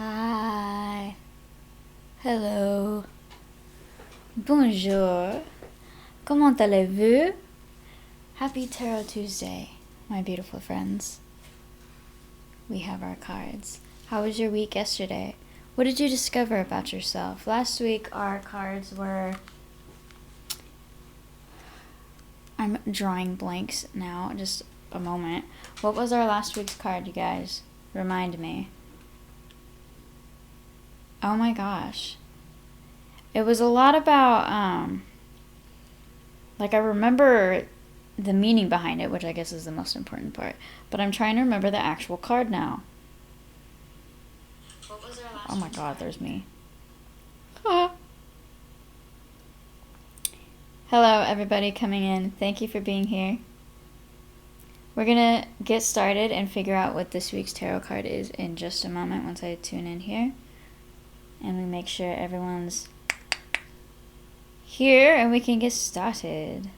Hi. Hello. Bonjour. Comment allez-vous? Happy Tarot Tuesday, my beautiful friends. We have our cards. How was your week yesterday? What did you discover about yourself? Last week our cards were... I'm drawing blanks now, just a moment. What was our last week's card, you guys? Remind me. Oh my gosh. It was a lot about, like I remember the meaning behind it, which I guess is the most important part. But I'm trying to remember the actual card now. What was our last Oh my god, there's me. Hello everybody coming in. Thank you for being here. We're gonna get started and figure out what this week's tarot card is in just a moment once I tune in here. And we make sure everyone's here and we can get started.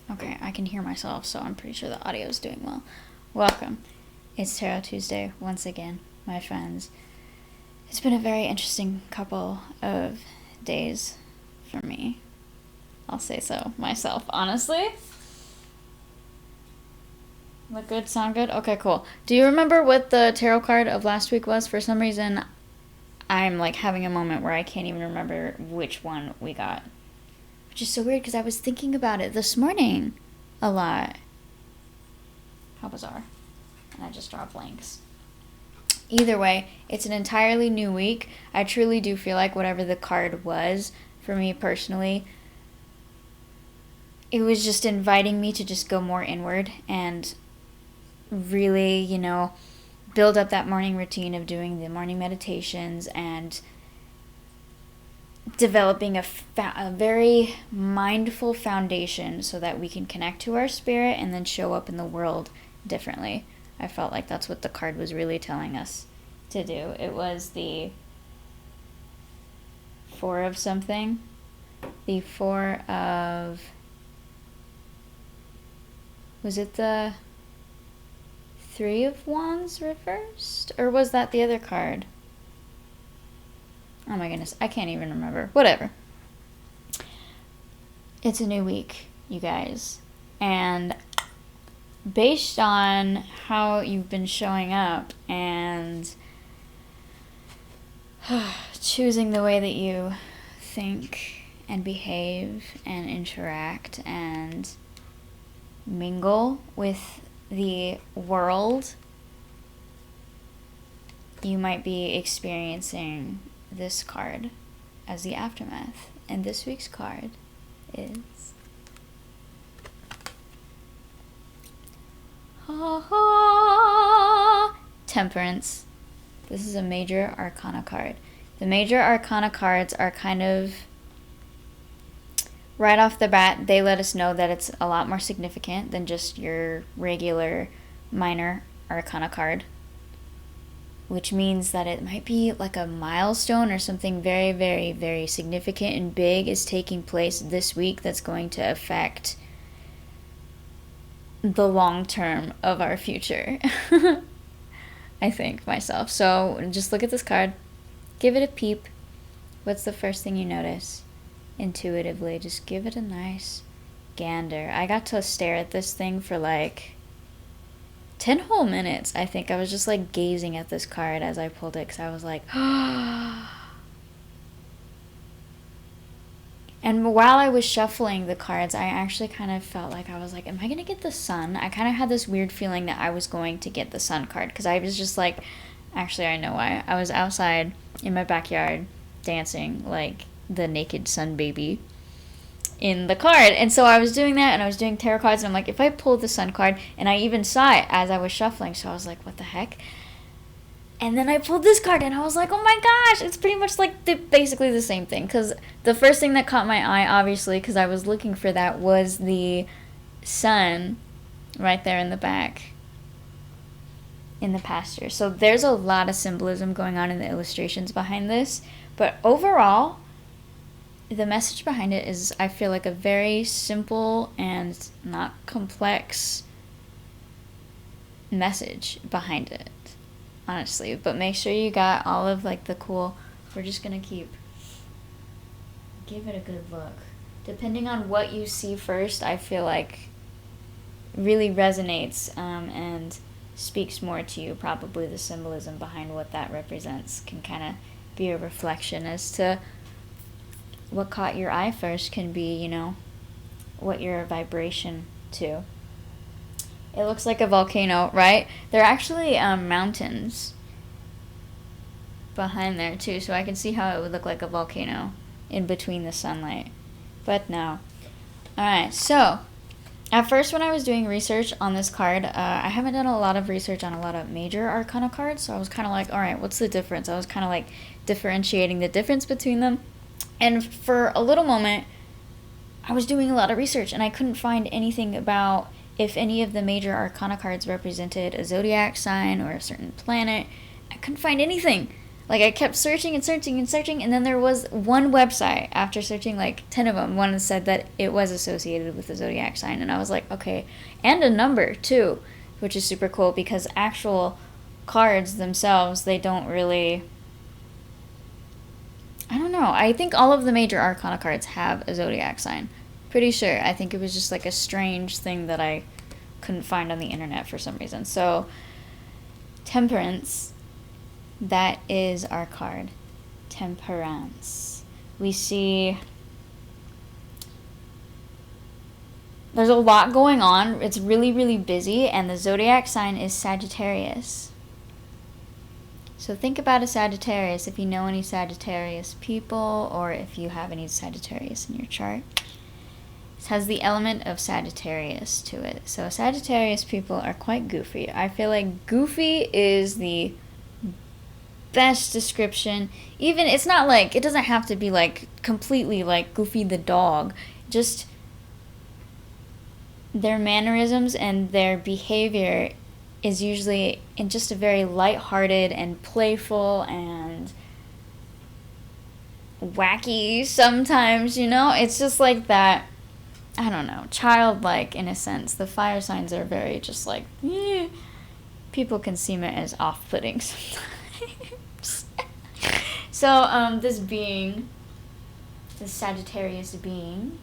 Okay, I can hear myself, so I'm pretty sure the audio is doing well. Welcome. It's Tarot Tuesday once again, my friends. It's been a very interesting couple of days for me. I'll say so myself, honestly. Look good, sound good? Okay, cool. Do you remember what the tarot card of last week was? For some reason, I'm like having a moment where I can't even remember which one we got. Which is so weird because I was thinking about it this morning a lot. How bizarre. And I just draw blanks. Either way, it's an entirely new week. I truly do feel like whatever the card was, for me personally, it was just inviting me to just go more inward and really, build up that morning routine of doing the morning meditations and developing a very mindful foundation so that we can connect to our spirit and then show up in the world differently. I felt like that's what the card was really telling us to do. It was the Four of something. The Four of... Was it the Three of Wands reversed? Or was that the other card? Oh my goodness, I can't even remember. Whatever. It's a new week, you guys. And based on how you've been showing up and choosing the way that you think and behave and interact and mingle with the world, you might be experiencing this card as the aftermath. And this week's card is Temperance. This is a major arcana card. The major arcana cards are kind of, right off the bat, they let us know that it's a lot more significant than just your regular minor arcana card, which means that it might be like a milestone or something very, very, very significant and big is taking place this week that's going to affect the long term of our future. I think myself. So just look at this card. Give it a peep. What's the first thing you notice? Intuitively, just give it a nice gander. I got to stare at this thing for like 10 whole minutes. I think I was just like gazing at this card as I pulled it because I was like, And while I was shuffling the cards, I actually kind of felt like I was like, am I going to get the sun? I kind of had this weird feeling that I was going to get the sun card because I was just like, actually, I know why. I was outside in my backyard dancing like the naked sun baby in the card. And so I was doing that and I was doing tarot cards and I'm like, if I pull the sun card, and I even saw it as I was shuffling, so I was like, what the heck? And then I pulled this card and I was like, oh my gosh, it's pretty much like basically the same thing. Because the first thing that caught my eye, obviously, because I was looking for that, was the sun right there in the back in the pasture. So there's a lot of symbolism going on in the illustrations behind this. But overall, the message behind it is, I feel like, a very simple and not complex message behind it, honestly. But make sure you got all of like the cool, we're just gonna give it a good look. Depending on what you see first, I feel like really resonates and speaks more to you. Probably the symbolism behind what that represents can kind of be a reflection as to what caught your eye first, can be, you know, what your vibration to. It looks like a volcano, right? There are actually mountains behind there too, so I can see how it would look like a volcano in between the sunlight. But no. Alright, so at first when I was doing research on this card, I haven't done a lot of research on a lot of major arcana cards, so I was kind of like, alright, what's the difference? I was kind of like differentiating the difference between them. And for a little moment, I was doing a lot of research and I couldn't find anything about if any of the major arcana cards represented a zodiac sign or a certain planet. I couldn't find anything. Like, I kept searching and searching and searching, and then there was one website, after searching like 10 of them, one that said that it was associated with the zodiac sign, and I was like, okay. And a number too, which is super cool, because actual cards themselves, they don't really, I don't know. I think all of the major arcana cards have a zodiac sign. Pretty sure. I think it was just like a strange thing that I couldn't find on the internet for some reason. So, Temperance, that is our card. Temperance. We see there's a lot going on. It's really, really busy, and the zodiac sign is Sagittarius. So think about a Sagittarius, if you know any Sagittarius people, or if you have any Sagittarius in your chart. It has the element of Sagittarius to it. So Sagittarius people are quite goofy. I feel like goofy is the best description. Even, it's not like, it doesn't have to be like completely like Goofy the dog. Just their mannerisms and their behavior is usually in just a very lighthearted and playful and wacky sometimes, you know? It's just like that, I don't know, childlike in a sense. The fire signs are very just like, people can seem it as off-putting sometimes. So, this being, this Sagittarius being,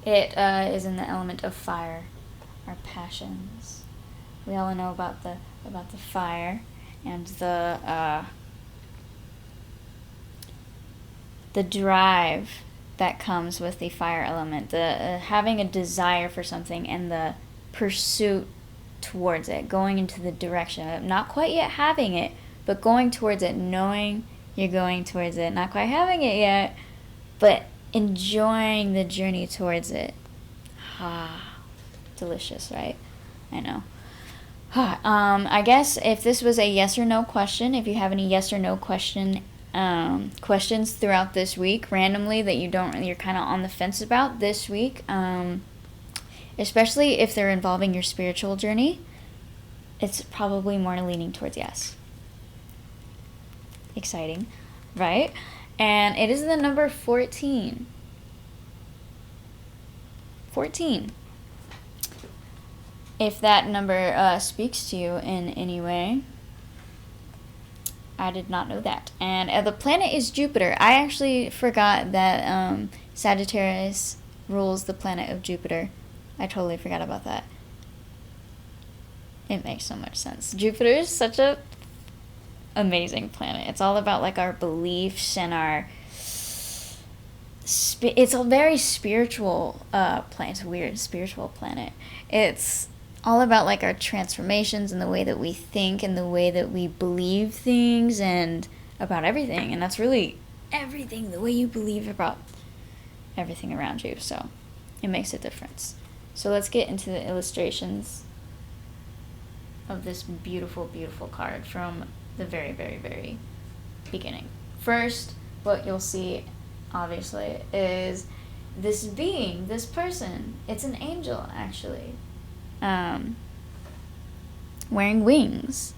it is in the element of fire, our passions. We all know about the fire and the drive that comes with the fire element, the having a desire for something and the pursuit towards it, going into the direction of it, not quite yet having it, but going towards it, knowing you're going towards it, not quite having it yet, but enjoying the journey towards it. Ah, delicious, right? I know. I guess if this was a yes or no question, if you have any yes or no questions throughout this week randomly that you're kind of on the fence about this week, especially if they're involving your spiritual journey, it's probably more leaning towards yes. Exciting, right? And it is the number 14. 14. If that number speaks to you in any way, I did not know that. And the planet is Jupiter. I actually forgot that Sagittarius rules the planet of Jupiter. I totally forgot about that. It makes so much sense. Jupiter is such a amazing planet. It's all about like our beliefs and our it's a very spiritual planet. It's a weird spiritual planet. It's all about like our transformations and the way that we think and the way that we believe things and about everything. And that's really everything, the way you believe about everything around you. So it makes a difference. So let's get into the illustrations of this beautiful, beautiful card from the very, very, very beginning. First, what you'll see, obviously, is this being, this person. It's an angel, actually. Wearing wings.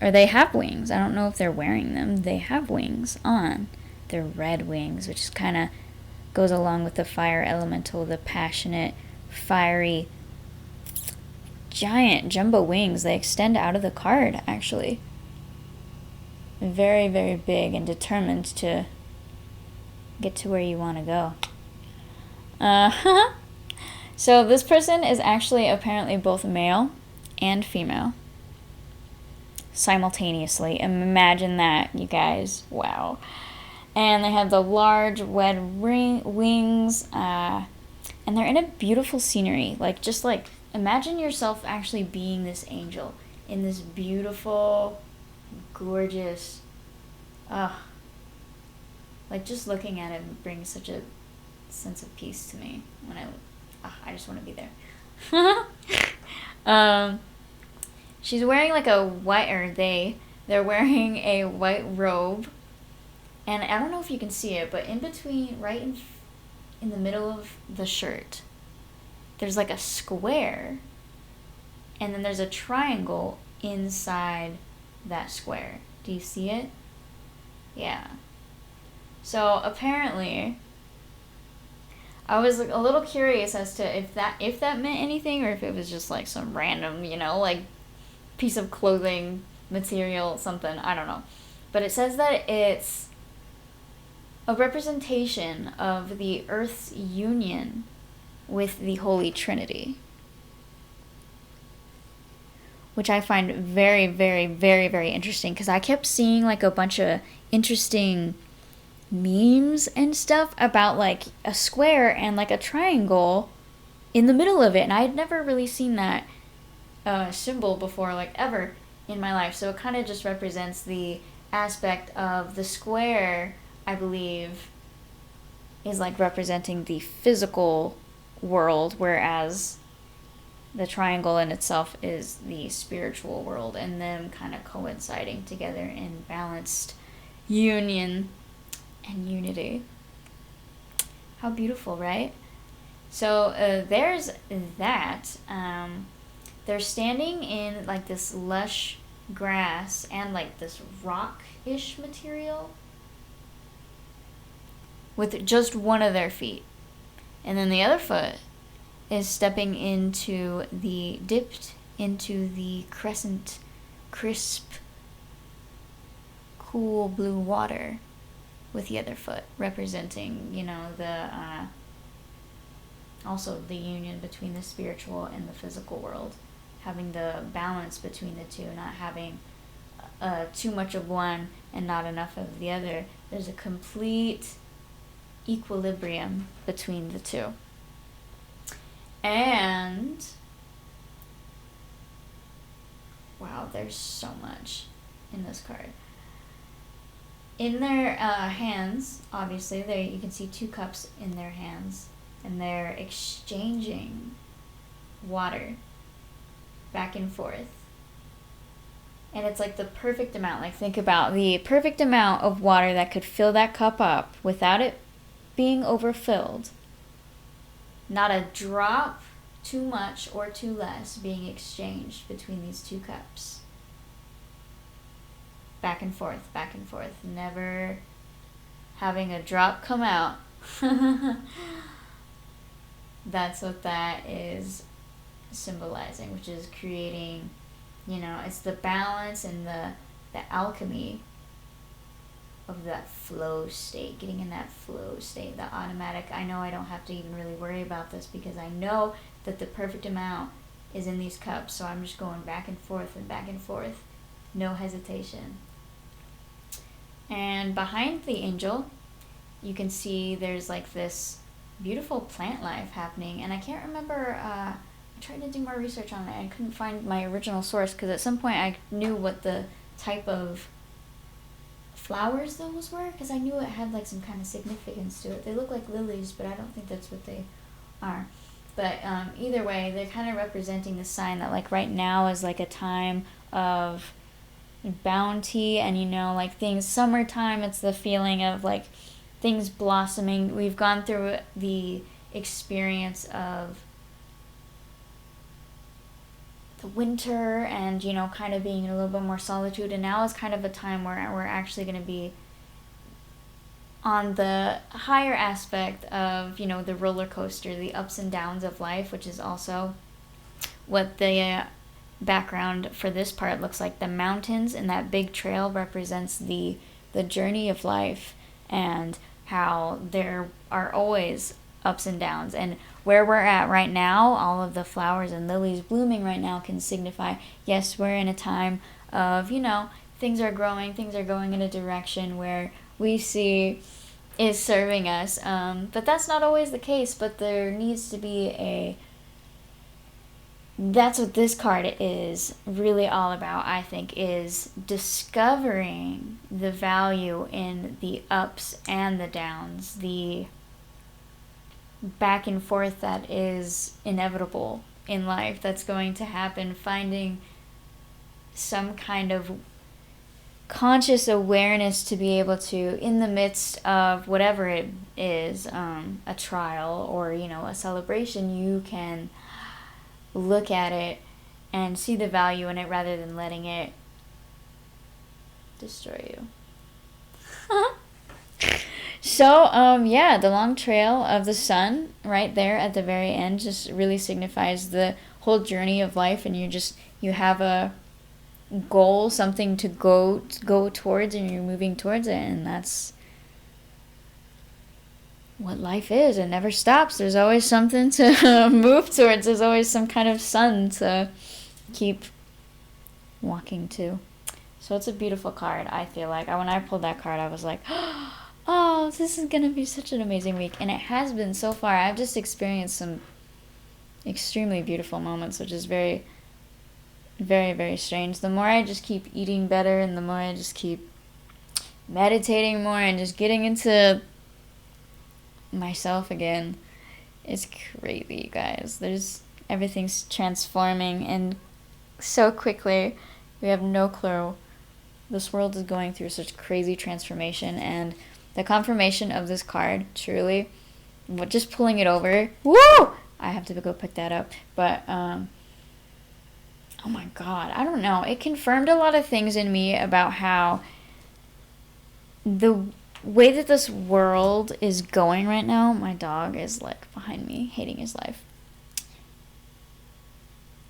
Or they have wings. I don't know if they're wearing them. They have wings on. They're red wings, which is kind of goes along with the fire elemental, the passionate, fiery, giant jumbo wings. They extend out of the card, actually. Very, very big and determined to get to where you want to go. So this person is actually apparently both male and female simultaneously. Imagine that, you guys. Wow. And they have the large red wings, and they're in a beautiful scenery. Just imagine yourself actually being this angel in this beautiful, gorgeous, just looking at it brings such a sense of peace to me when I just want to be there. She's wearing they're wearing a white robe, and I don't know if you can see it, but in between, right in the middle of the shirt, there's a square, and then there's a triangle inside that square. Do you see it? Yeah. So apparently, I was a little curious as to if that meant anything, or if it was just some random, piece of clothing, material, something. I don't know. But it says that it's a representation of the Earth's union with the Holy Trinity, which I find very, very, very, very interesting, because I kept seeing a bunch of interesting memes and stuff about a square and a triangle in the middle of it, and I had never really seen that symbol before, ever in my life. So it kind of just represents the aspect of the square, I believe, is representing the physical world, whereas the triangle in itself is the spiritual world, and them kind of coinciding together in balanced union and unity. How beautiful, right? So there's that. They're standing in this lush grass and this rock-ish material with just one of their feet, and then the other foot is dipped into the crisp, cool blue water with the other foot, representing, also the union between the spiritual and the physical world, having the balance between the two, not having too much of one and not enough of the other. There's a complete equilibrium between the two. And wow, there's so much in this card. In their hands, obviously, you can see two cups in their hands, and they're exchanging water back and forth. And it's the perfect amount. Think about the perfect amount of water that could fill that cup up without it being overfilled. Not a drop too much or too less being exchanged between these two cups. Back and forth, never having a drop come out. That's what that is symbolizing, which is creating, it's the balance and the alchemy of that flow state, getting in that flow state, the automatic. I know I don't have to even really worry about this, because I know that the perfect amount is in these cups, so I'm just going back and forth, no hesitation. And behind the angel, you can see there's this beautiful plant life happening, and I can't remember, I tried to do more research on it, I couldn't find my original source, because at some point I knew what the type of flowers those were, because I knew it had some kind of significance to it. They look like lilies, but I don't think that's what they are. But either way, they're kind of representing the sign that right now is a time of bounty, and things, summertime, it's the feeling of things blossoming. We've gone through the experience of the winter and kind of being in a little bit more solitude, and now is kind of a time where we're actually going to be on the higher aspect of, the roller coaster, the ups and downs of life, which is also what the background for this part looks like. The mountains and that big trail represents the journey of life, and how there are always ups and downs. And where we're at right now, all of the flowers and lilies blooming right now can signify, yes, we're in a time of, things are growing, things are going in a direction where we see is serving us. But that's not always the case, but there needs to be that's what this card is really all about, I think, is discovering the value in the ups and the downs, the back and forth that is inevitable in life, that's going to happen, finding some kind of conscious awareness to be able to, in the midst of whatever it is, a trial or, a celebration, you can look at it and see the value in it rather than letting it destroy you. So, the long trail of the sun right there at the very end just really signifies the whole journey of life, and you have a goal, something to go towards, and you're moving towards it, and that's what life is. It never stops. There's always something to move towards. There's always some kind of sun to keep walking to. So it's a beautiful card, I feel like. When I pulled that card, I was like, oh, this is going to be such an amazing week. And it has been so far. I've just experienced some extremely beautiful moments, which is very, very, very strange. The more I just keep eating better, and the more I just keep meditating more and just getting into myself again, it's crazy, you guys. Everything's transforming, and so quickly. We have no clue. This world is going through such crazy transformation, and the confirmation of this card, truly, just pulling it over, woo! I have to go pick that up, but oh my god, I don't know. It confirmed a lot of things in me about how the way that this world is going right now. My dog is behind me, hating his life.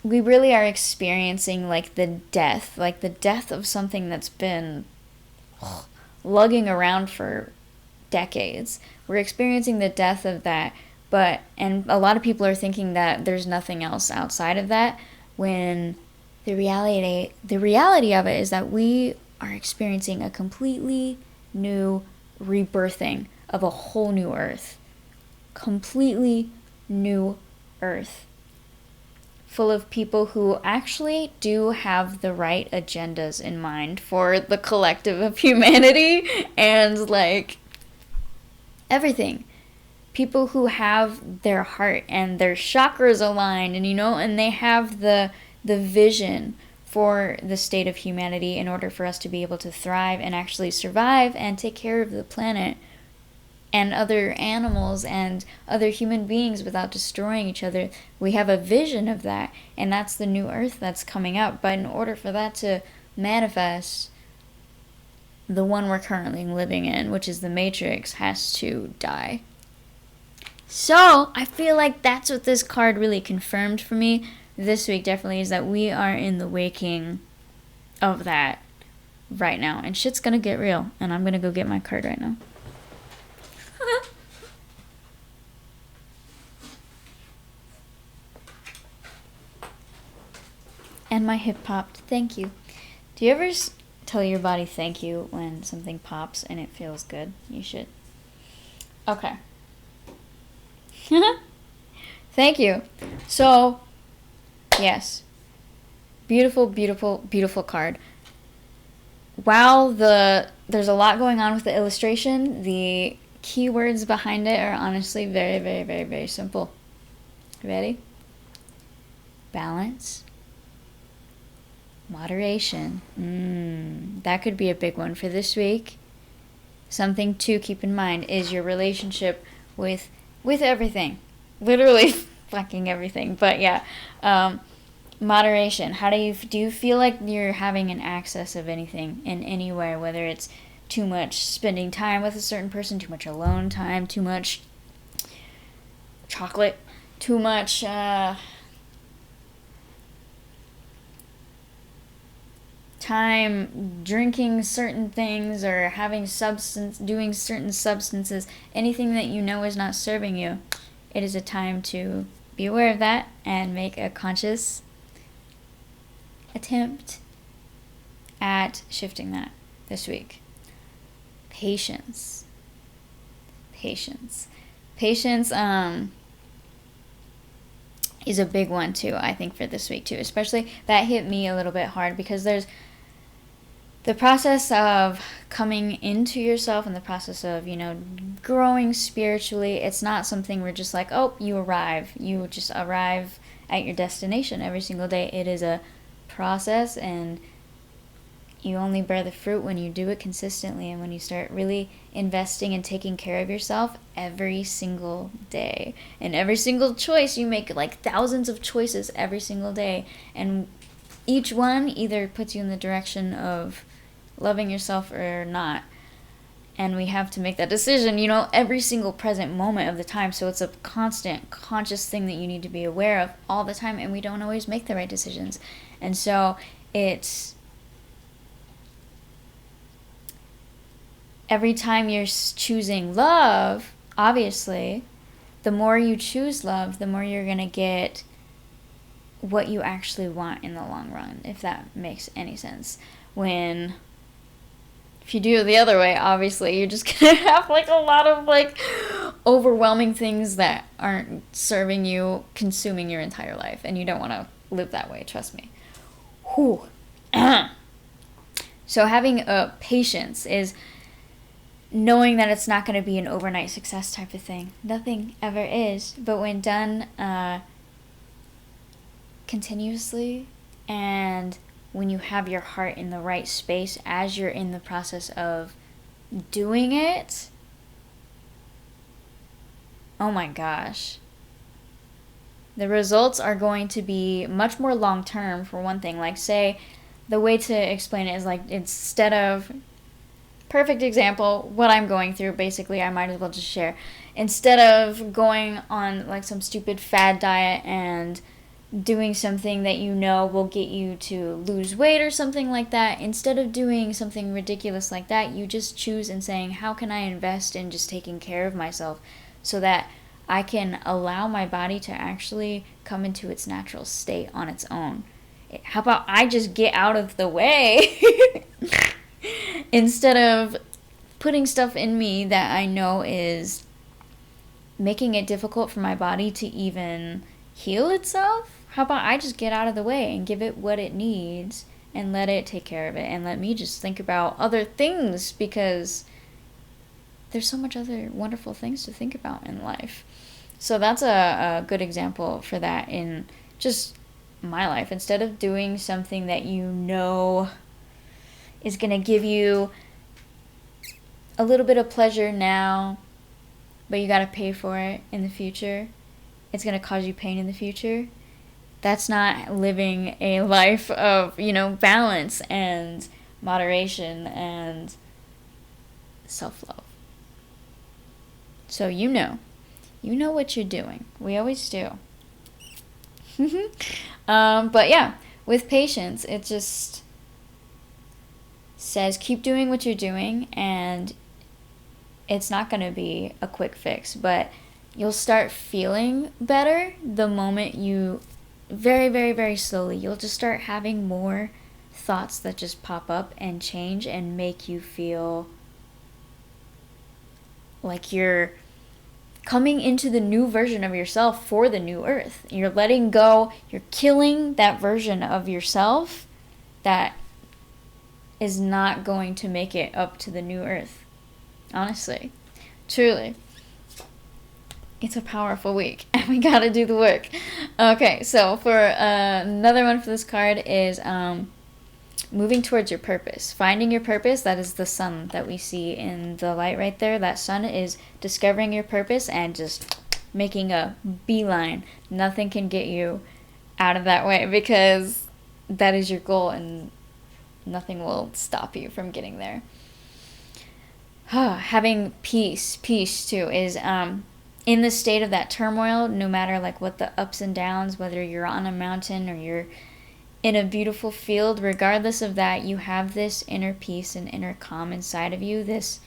We really are experiencing the death of something that's been lugging around for decades. We're experiencing the death of that, and a lot of people are thinking that there's nothing else outside of that, when the reality of it is that we are experiencing a completely new rebirthing of a whole new earth. Completely new earth. Full of people who actually do have the right agendas in mind for the collective of humanity, and everything. People who have their heart and their chakras aligned, and they have the vision for the state of humanity in order for us to be able to thrive and actually survive and take care of the planet and other animals and other human beings without destroying each other. We have a vision of that, and that's the new earth that's coming up. But in order for that to manifest, the one we're currently living in, which is the Matrix, has to die. So I feel like that's what this card really confirmed for me this week, definitely, is that we are in the waking of that right now, and shit's gonna get real. And I'm gonna go get my card right now. And my hip popped. Thank you. Do you ever tell your body thank you when something pops and it feels good? You should. Okay. Thank you. So, yes. Beautiful, beautiful, beautiful card. While there's a lot going on with the illustration, the keywords behind it are honestly very, very, very, very simple. Ready? Balance. Moderation. That could be a big one for this week. Something to keep in mind is your relationship with everything. Literally fucking everything. But yeah, moderation. How do you feel like you're having an access of anything in any way, whether it's too much spending time with a certain person, too much alone time, too much chocolate, too much time drinking certain things or doing certain substances, anything that you know is not serving you. It is a time to be aware of that and make a conscious attempt at shifting that this week. Patience is a big one too, I think, for this week too. Especially that hit me a little bit hard because there's the process of coming into yourself and the process of, growing spiritually. It's not something where just like, oh, you just arrive at your destination every single day. It is a process, and you only bear the fruit when you do it consistently and when you start really investing and taking care of yourself every single day. And every single choice you make, like thousands of choices every single day, and each one either puts you in the direction of loving yourself or not. And we have to make that decision, every single present moment of the time. So it's a constant, conscious thing that you need to be aware of all the time, and we don't always make the right decisions. And so it's every time you're choosing love, obviously, the more you choose love, the more you're going to get what you actually want in the long run, if that makes any sense. If you do it the other way, obviously, you're just going to have a lot of overwhelming things that aren't serving you, consuming your entire life. And you don't want to live that way, trust me. Whew. So having patience is knowing that it's not going to be an overnight success type of thing. Nothing ever is. But when done continuously, and when you have your heart in the right space as you're in the process of doing it, oh my gosh, the results are going to be much more long term, for one thing. Say, the way to explain it is instead of, perfect example, what I'm going through, basically, I might as well just share. Instead of going on some stupid fad diet and doing something that will get you to lose weight or something like that, instead of doing something ridiculous like that, you just choose and saying, how can I invest in just taking care of myself so that I can allow my body to actually come into its natural state on its own? How about I just get out of the way instead of putting stuff in me that I know is making it difficult for my body to even heal itself? How about I just get out of the way and give it what it needs and let it take care of it, and let me just think about other things, because there's so much other wonderful things to think about in life. So that's a good example for that in just my life. Instead of doing something that is going to give you a little bit of pleasure now, but you got to pay for it in the future, it's going to cause you pain in the future. That's not living a life of, balance and moderation and self-love. So you know what you're doing. We always do. But yeah, with patience, it just says keep doing what you're doing, and it's not going to be a quick fix, but you'll start feeling better the moment you, very, very, very slowly, you'll just start having more thoughts that just pop up and change and make you feel like you're coming into the new version of yourself for the new earth. You're letting go, you're killing that version of yourself that is not going to make it up to the new earth. Honestly, truly. It's a powerful week, and we gotta do the work. Okay, so for another one for this card is moving towards your purpose. Finding your purpose, that is the sun that we see in the light right there. That sun is discovering your purpose and just making a beeline. Nothing can get you out of that way, because that is your goal, and nothing will stop you from getting there. having peace too is in the state of that turmoil, no matter like what the ups and downs, whether you're on a mountain or you're in a beautiful field, regardless of that, you have this inner peace and inner calm inside of you, this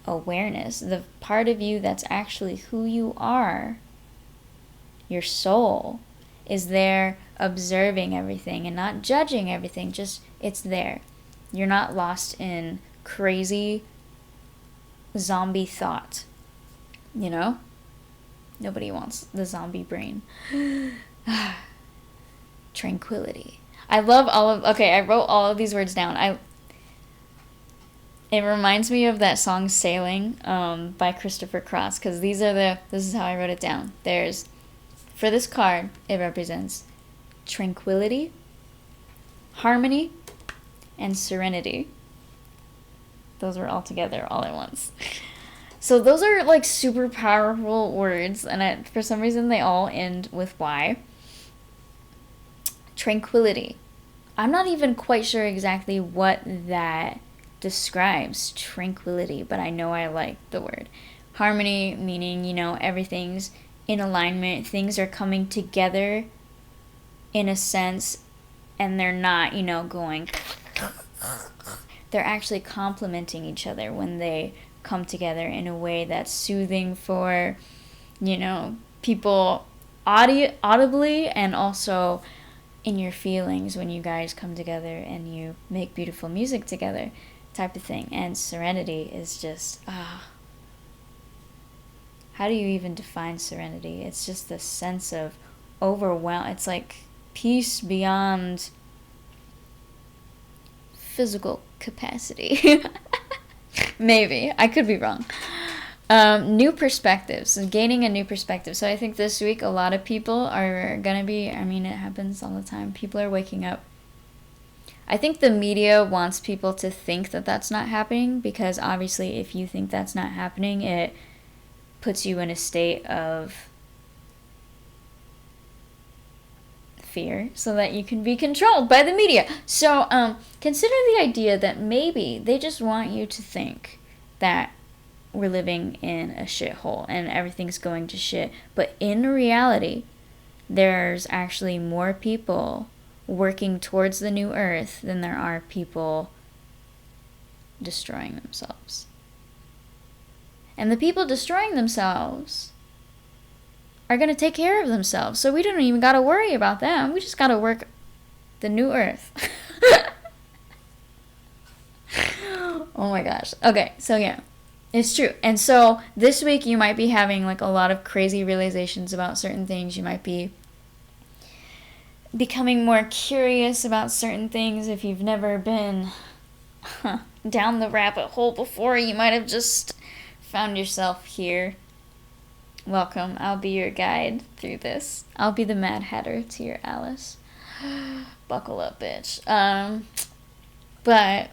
awareness, the part of you that's actually who you are. Your soul is there observing everything and not judging everything, just it's there. You're not lost in crazy zombie thought, you know? Nobody wants the zombie brain. Tranquility. I love I wrote all of these words down. It reminds me of that song Sailing by Christopher Cross, because this is how I wrote it down. For this card, it represents tranquility, harmony, and serenity. Those were all together all at once. So those are like super powerful words, and for some reason they all end with Y. Tranquility. I'm not even quite sure exactly what that describes, tranquility, but I know I like the word. Harmony, meaning, everything's in alignment, things are coming together in a sense, and they're not, going. They're actually complementing each other when they come together in a way that's soothing for, people audibly, and also in your feelings when you guys come together and you make beautiful music together, type of thing. And serenity is just, how do you even define serenity? It's just the sense of overwhelm. It's like peace beyond physical capacity. Maybe. I could be wrong. New perspectives, gaining a new perspective. So I think this week a lot of people are going to be, it happens all the time. People are waking up. I think the media wants people to think that that's not happening, because obviously if you think that's not happening, it puts you in a state of fear so that you can be controlled by the media. So consider the idea that maybe they just want you to think that we're living in a shithole and everything's going to shit. But in reality, there's actually more people working towards the new earth than there are people destroying themselves. And the people destroying themselves are going to take care of themselves. So we don't even got to worry about them. We just got to work the new earth. Oh my gosh. Okay, so yeah. It's true. And so this week you might be having like a lot of crazy realizations about certain things. You might be becoming more curious about certain things. If you've never been down the rabbit hole before, you might have just found yourself here. Welcome. I'll be your guide through this. I'll be the Mad Hatter to your Alice. Buckle up, bitch. But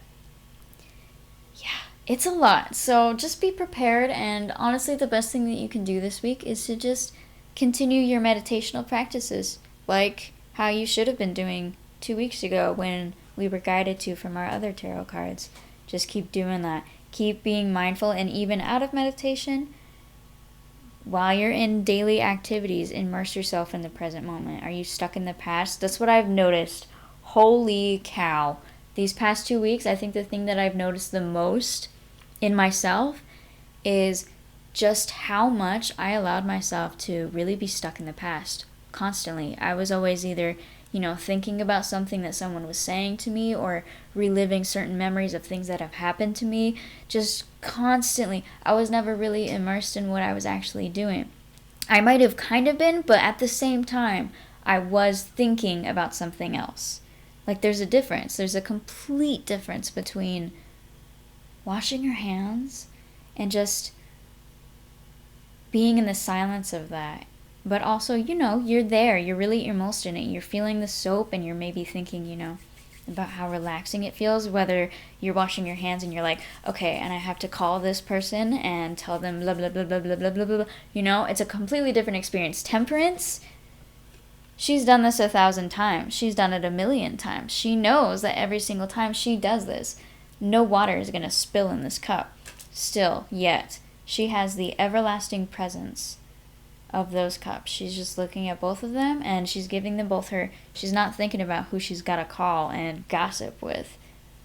yeah, it's a lot. So just be prepared. And honestly, the best thing that you can do this week is to just continue your meditational practices, like how you should have been doing 2 weeks ago when we were guided to from our other tarot cards. Just keep doing that. Keep being mindful, and even out of meditation, while you're in daily activities, immerse yourself in the present moment. Are you stuck in the past? That's what I've noticed. Holy cow. These past 2 weeks, I think the thing that I've noticed the most in myself is just how much I allowed myself to really be stuck in the past constantly. I was always either, thinking about something that someone was saying to me, or reliving certain memories of things that have happened to me, just constantly. I was never really immersed in what I was actually doing. I might have kind of been, but at the same time, I was thinking about something else. Like, there's a difference. There's a complete difference between washing your hands and just being in the silence of that. But also, you're there. You're really immersed in it. You're feeling the soap, and you're maybe thinking, about how relaxing it feels, whether you're washing your hands and you're like, okay, and I have to call this person and tell them blah, blah, blah, blah, blah, blah, blah, blah. It's a completely different experience. Temperance, she's done this 1,000 times. She's done it 1,000,000 times. She knows that every single time she does this, no water is going to spill in this cup. still, yet, she has the everlasting presence of those cups. She's just looking at both of them, and she's giving them both her. She's not thinking about who she's got to call and gossip with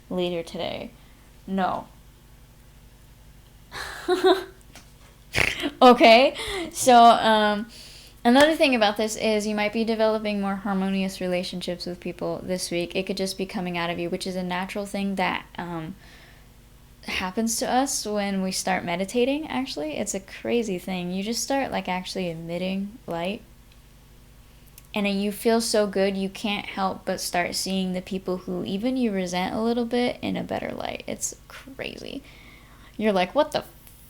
later today. No. Okay, so another thing about this is you might be developing more harmonious relationships with people this week. It could just be coming out of you, which is a natural thing that happens to us when we start meditating. Actually, it's a crazy thing. You just start like actually emitting light, and then you feel so good you can't help but start seeing the people who even you resent a little bit in a better light. It's crazy. You're like, what the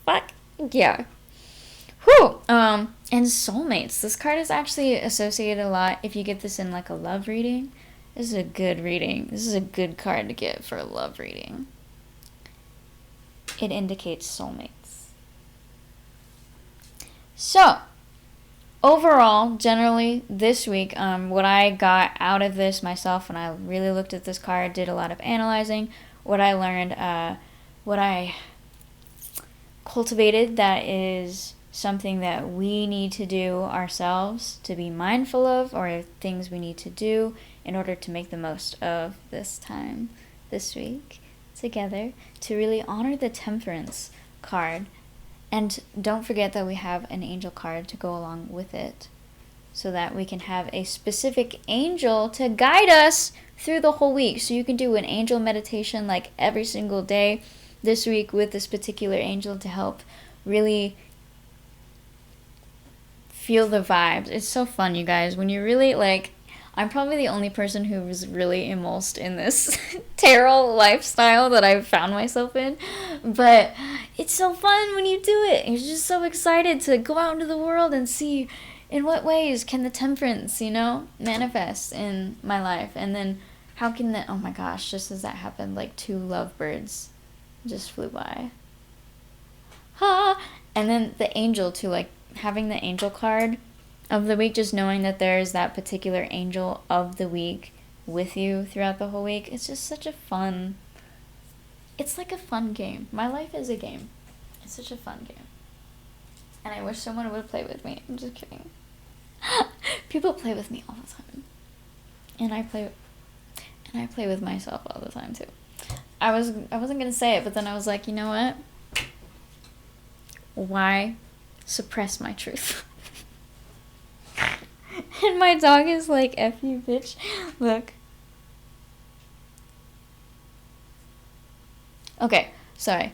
fuck? Yeah. Whew. And soulmates. This card is actually associated a lot if you get this in like a love reading. This is a good reading. This is a good card to get for a love reading. It indicates soulmates. So, overall, generally, this week, what I got out of this myself when I really looked at this card, did a lot of analyzing, what I learned, what I cultivated that is something that we need to do ourselves to be mindful of, or things we need to do in order to make the most of this time, this week, together, to really honor the Temperance card. And don't forget that we have an angel card to go along with it, so that we can have a specific angel to guide us through the whole week. So you can do an angel meditation like every single day this week with this particular angel to help really feel the vibes. It's so fun, you guys, when you really like, I'm probably the only person who was really immersed in this tarot lifestyle that I've found myself in, but it's so fun when you do it. You're just so excited to go out into the world and see in what ways can the Temperance, manifest in my life. And then how can oh my gosh, just as that happened, like 2 lovebirds just flew by. And then the angel too, like having the angel card of the week, just knowing that there is that particular angel of the week with you throughout the whole week. It's just such a fun, it's like a fun game. My life is a game. It's such a fun game. And I wish someone would play with me. I'm just kidding. People play with me all the time. And I play with myself all the time too. I wasn't gonna say it, but then I was like, you know what? Why suppress my truth? And my dog is like, F you, bitch. Look. Okay, sorry.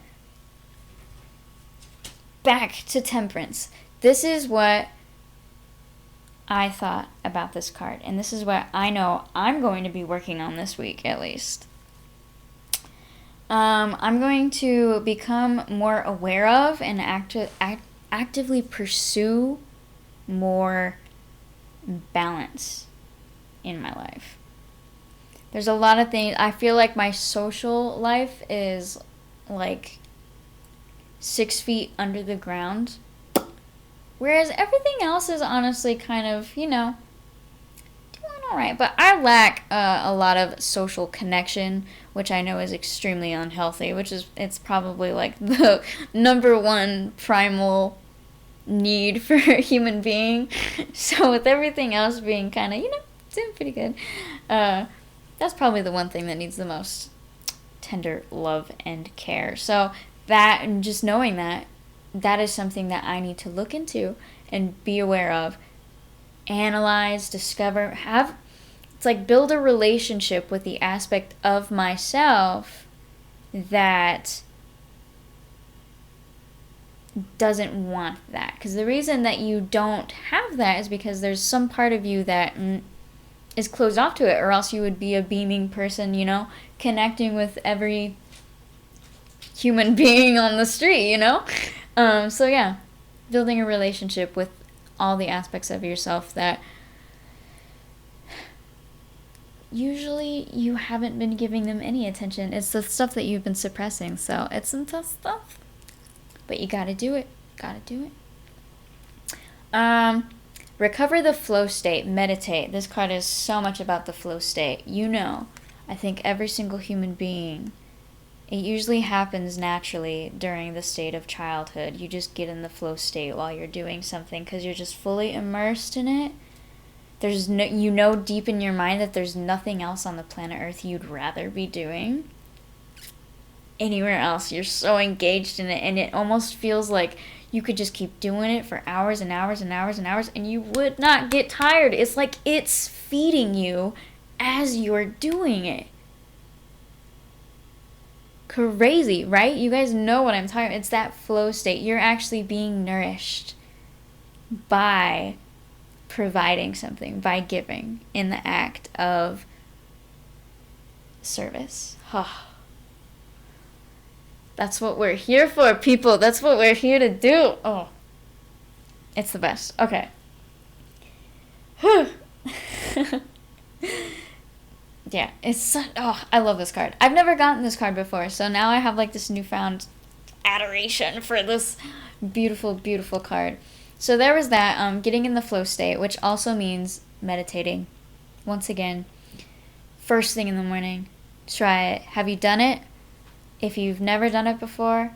Back to Temperance. This is what I thought about this card, and this is what I know I'm going to be working on this week, at least. I'm going to become more aware of and actively pursue more balance in my life. There's a lot of things. I feel like my social life is like 6 feet under the ground, whereas everything else is honestly kind of, doing all right. But I lack a lot of social connection, which I know is extremely unhealthy, it's probably like the number 1 primal need for a human being. So with everything else being kind of, doing pretty good, that's probably the one thing that needs the most tender love and care. So that, and just knowing that is something that I need to look into and be aware of, analyze, discover, it's like build a relationship with the aspect of myself that doesn't want that. Because the reason that you don't have that is because there's some part of you that is closed off to it, or else you would be a beaming person, connecting with every human being on the street, So yeah, building a relationship with all the aspects of yourself that usually you haven't been giving them any attention. It's the stuff that you've been suppressing. So it's some tough stuff, but you gotta do it. Recover the flow state. Meditate. This card is so much about the flow state. I think every single human being It usually happens naturally during the state of childhood. You just get in the flow state while you're doing something because you're just fully immersed in it. There's no, you know deep in your mind that there's nothing else on the planet Earth you'd rather be doing anywhere else. You're so engaged in it, and it almost feels like you could just keep doing it for hours and hours and hours and hours, and you would not get tired. It's like it's feeding you as you're doing it. Crazy, right? You guys know what I'm talking about. It's that flow state. You're actually being nourished by providing something, by giving in the act of service. That's what we're here for, people. That's what we're here to do. Oh, it's the best. Okay. Yeah, I love this card. I've never gotten this card before, so now I have like this newfound adoration for this beautiful, beautiful card. So there was that, getting in the flow state, which also means meditating. Once again, first thing in the morning, try it. Have you done it? If you've never done it before,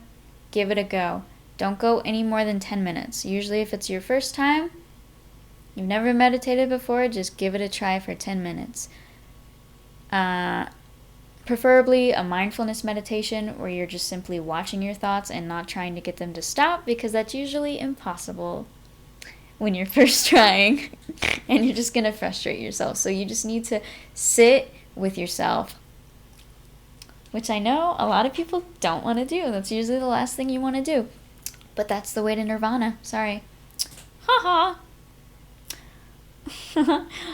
give it a go. Don't go any more than 10 minutes. Usually if it's your first time, you've never meditated before, just give it a try for 10 minutes. Preferably a mindfulness meditation where you're just simply watching your thoughts and not trying to get them to stop, because that's usually impossible when you're first trying and you're just going to frustrate yourself. So you just need to sit with yourself, which I know a lot of people don't want to do. That's usually the last thing you want to do. But that's the way to nirvana. Sorry. Ha ha.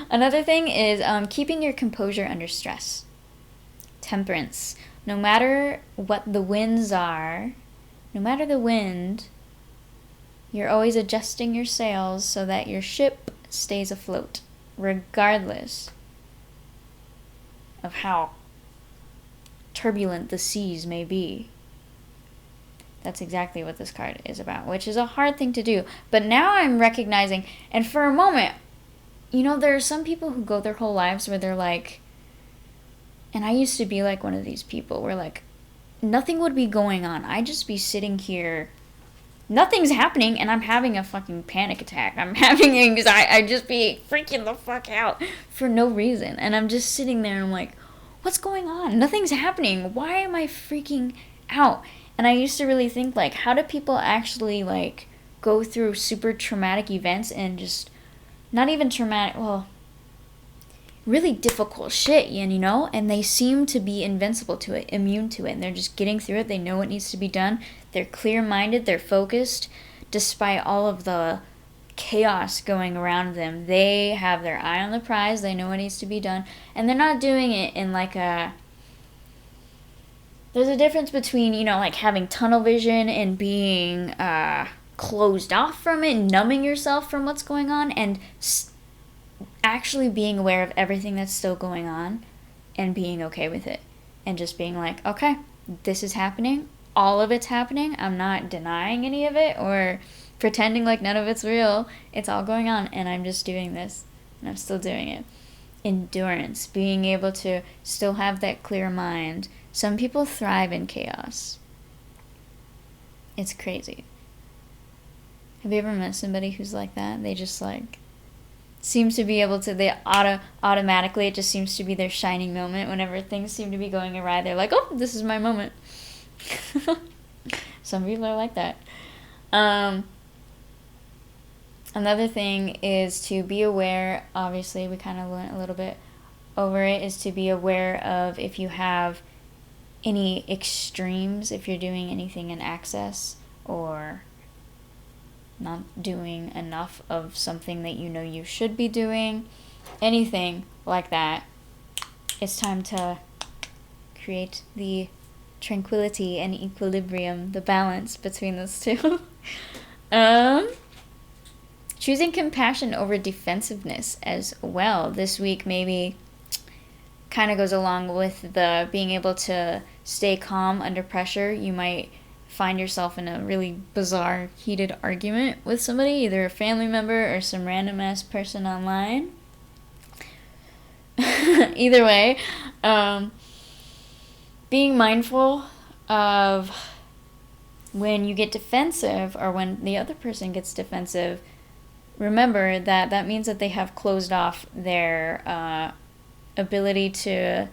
Another thing is keeping your composure under stress. Temperance. No matter what the winds are, no matter the wind, you're always adjusting your sails so that your ship stays afloat, regardless of how turbulent the seas may be. That's exactly what this card is about, which is a hard thing to do. But now I'm recognizing, and for a moment, you know, there are some people who go their whole lives where they're like, and I used to be like one of these people where like nothing would be going on. I'd just be sitting here, nothing's happening, and I'm having a fucking panic attack. I'm having anxiety. I'd just be freaking the fuck out for no reason. And I'm just sitting there and I'm like, what's going on? Nothing's happening. Why am I freaking out? And I used to really think like, how do people actually like go through super traumatic events and just not even traumatic, well, really difficult shit, you know? And they seem to be invincible to it, immune to it, and they're just getting through it. They know what needs to be done. They're clear-minded, they're focused, despite all of the chaos going around them. They have their eye on the prize, they know what needs to be done, and they're not doing it in like a... There's a difference between, you know, like having tunnel vision and being closed off from it, numbing yourself from what's going on, and actually being aware of everything that's still going on and being okay with it. And just being like, okay, this is happening. All of it's happening. I'm not denying any of it or pretending like none of it's real. It's all going on, and I'm just doing this, and I'm still doing it. Endurance, being able to still have that clear mind. Some people thrive in chaos. It's crazy. Have you ever met somebody who's like that? They just like seems to be able to, they automatically, it just seems to be their shining moment whenever things seem to be going awry. They're like, oh, this is my moment. Some people are like that. Another thing is to be aware, obviously we kind of went a little bit over it, is to be aware of if you have any extremes, if you're doing anything in excess or not doing enough of something that you know you should be doing, anything like that. It's time to create the tranquility and equilibrium, the balance between those two. Choosing compassion over defensiveness as well. This week maybe kind of goes along with the being able to stay calm under pressure. You might find yourself in a really bizarre, heated argument with somebody, either a family member or some random ass person online. Either way, being mindful of when you get defensive or when the other person gets defensive, remember that that means that they have closed off their ability to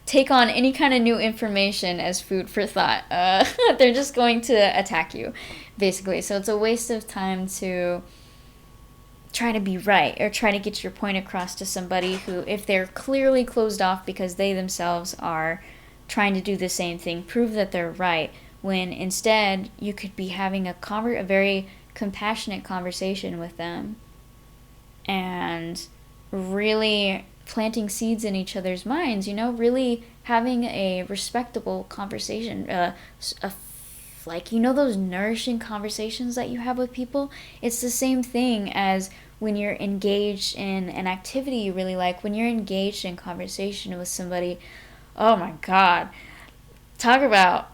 take on any kind of new information as food for thought. They're just going to attack you, basically. So it's a waste of time to try to be right or try to get your point across to somebody who, if they're clearly closed off because they themselves are trying to do the same thing, prove that they're right, when instead you could be having a very compassionate conversation with them and really planting seeds in each other's minds, really having a respectable conversation, like, those nourishing conversations that you have with people. It's the same thing as when you're engaged in an activity you really like, when you're engaged in conversation with somebody. Oh my God, talk about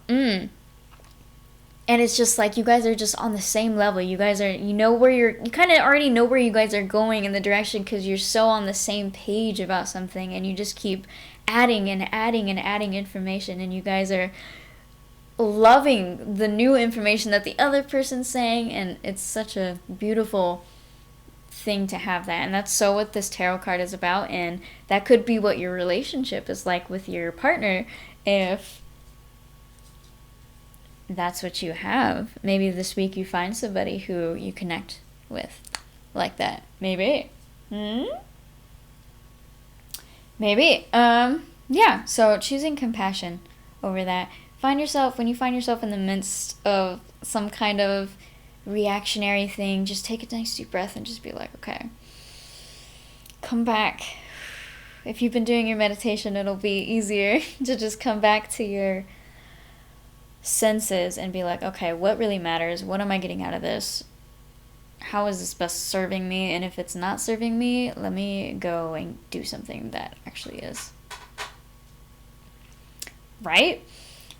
and it's just like you guys are just on the same level. You guys are, you kind of already know where you guys are going in the direction because you're so on the same page about something, and you just keep adding and adding and adding information, and you guys are loving the new information that the other person's saying, and it's such a beautiful thing to have that. And that's so what this tarot card is about, and that could be what your relationship is like with your partner if that's what you have. Maybe this week you find somebody who you connect with like that. Maybe. Maybe. Yeah, so choosing compassion over that. When you find yourself in the midst of some kind of reactionary thing, just take a nice deep breath and just be like, okay, come back. If you've been doing your meditation, it'll be easier to just come back to your senses and be like, okay, what really matters? What am I getting out of this? How is this best serving me? And if it's not serving me, let me go and do something that actually is. Right?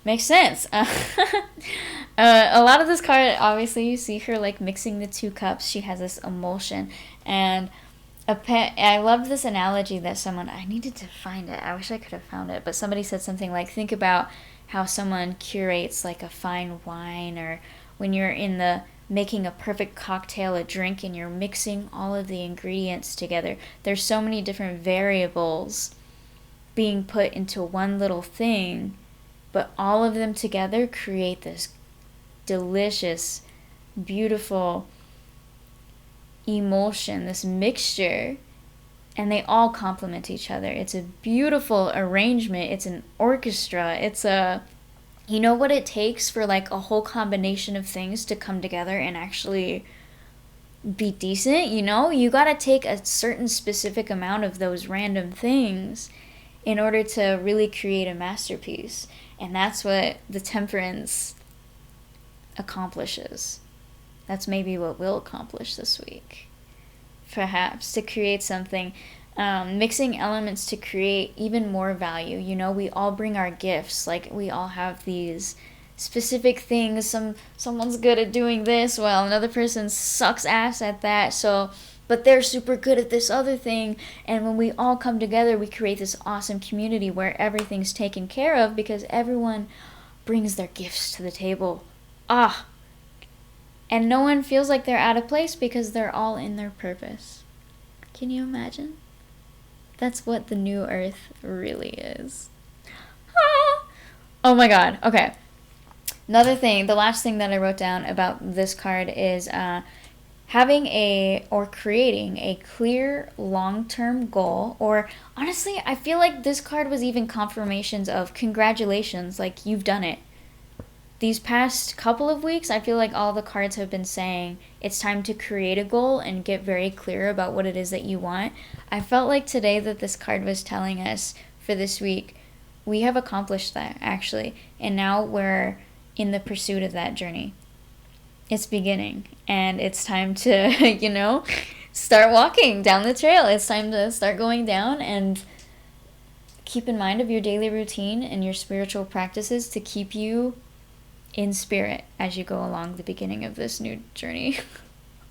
Makes sense. A lot of this card, obviously, you see her like mixing the two cups. She has this emulsion. And I love this analogy that I needed to find it. I wish I could have found it. But somebody said something like, think about how someone curates like a fine wine, or when you're making a perfect cocktail, a drink, and you're mixing all of the ingredients together. There's so many different variables being put into one little thing, but all of them together create this delicious, beautiful emulsion, this mixture, and they all complement each other. It's a beautiful arrangement. It's an orchestra. It's what it takes for like a whole combination of things to come together and actually be decent. You gotta take a certain specific amount of those random things in order to really create a masterpiece. And that's what the temperance accomplishes. That's maybe what we'll accomplish this week. Perhaps to create something, mixing elements to create even more value. We all bring our gifts. Like, we all have these specific things. Someone's good at doing this, while another person sucks ass at that. But they're super good at this other thing. And when we all come together, we create this awesome community where everything's taken care of because everyone brings their gifts to the table. And no one feels like they're out of place because they're all in their purpose. Can you imagine? That's what the new earth really is. Oh my God. Okay. Another thing, the last thing that I wrote down about this card is creating a clear long-term goal. Or honestly, I feel like this card was even confirmations of congratulations, like you've done it. These past couple of weeks, I feel like all the cards have been saying it's time to create a goal and get very clear about what it is that you want. I felt like today that this card was telling us for this week, we have accomplished that, actually. And now we're in the pursuit of that journey. It's beginning. And it's time to, start walking down the trail. It's time to start going down, and keep in mind of your daily routine and your spiritual practices to keep you in spirit as you go along the beginning of this new journey.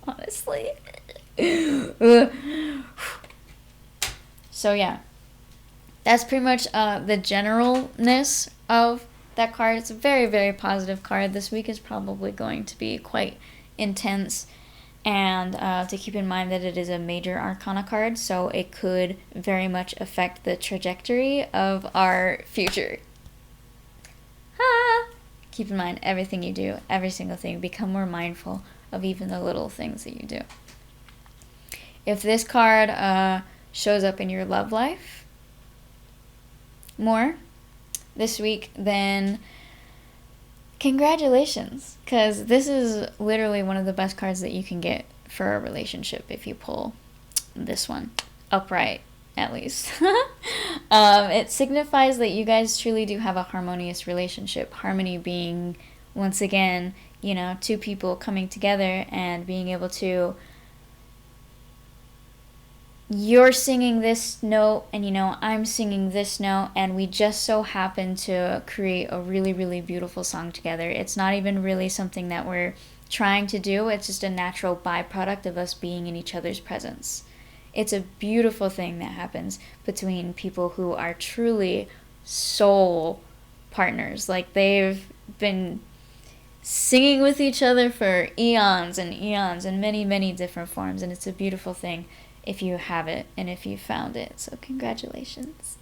Honestly. So yeah, that's pretty much the generalness of that card. It's a very, very positive card. This week is probably going to be quite intense. And to keep in mind that it is a major arcana card, so it could very much affect the trajectory of our future. Keep in mind everything you do, every single thing. Become more mindful of even the little things that you do. If this card shows up in your love life more this week, then congratulations, because this is literally one of the best cards that you can get for a relationship if you pull this one upright, at least. It signifies that you guys truly do have a harmonious relationship. Harmony being, once again, you know, two people coming together and being able to, you're singing this note and, you know, I'm singing this note, and we just so happen to create a really, really beautiful song together. It's not even really something that we're trying to do. It's just a natural byproduct of us being in each other's presence. It's a beautiful thing that happens between people who are truly soul partners. Like, they've been singing with each other for eons and eons in many, many different forms, and it's a beautiful thing if you have it and if you found it. So congratulations.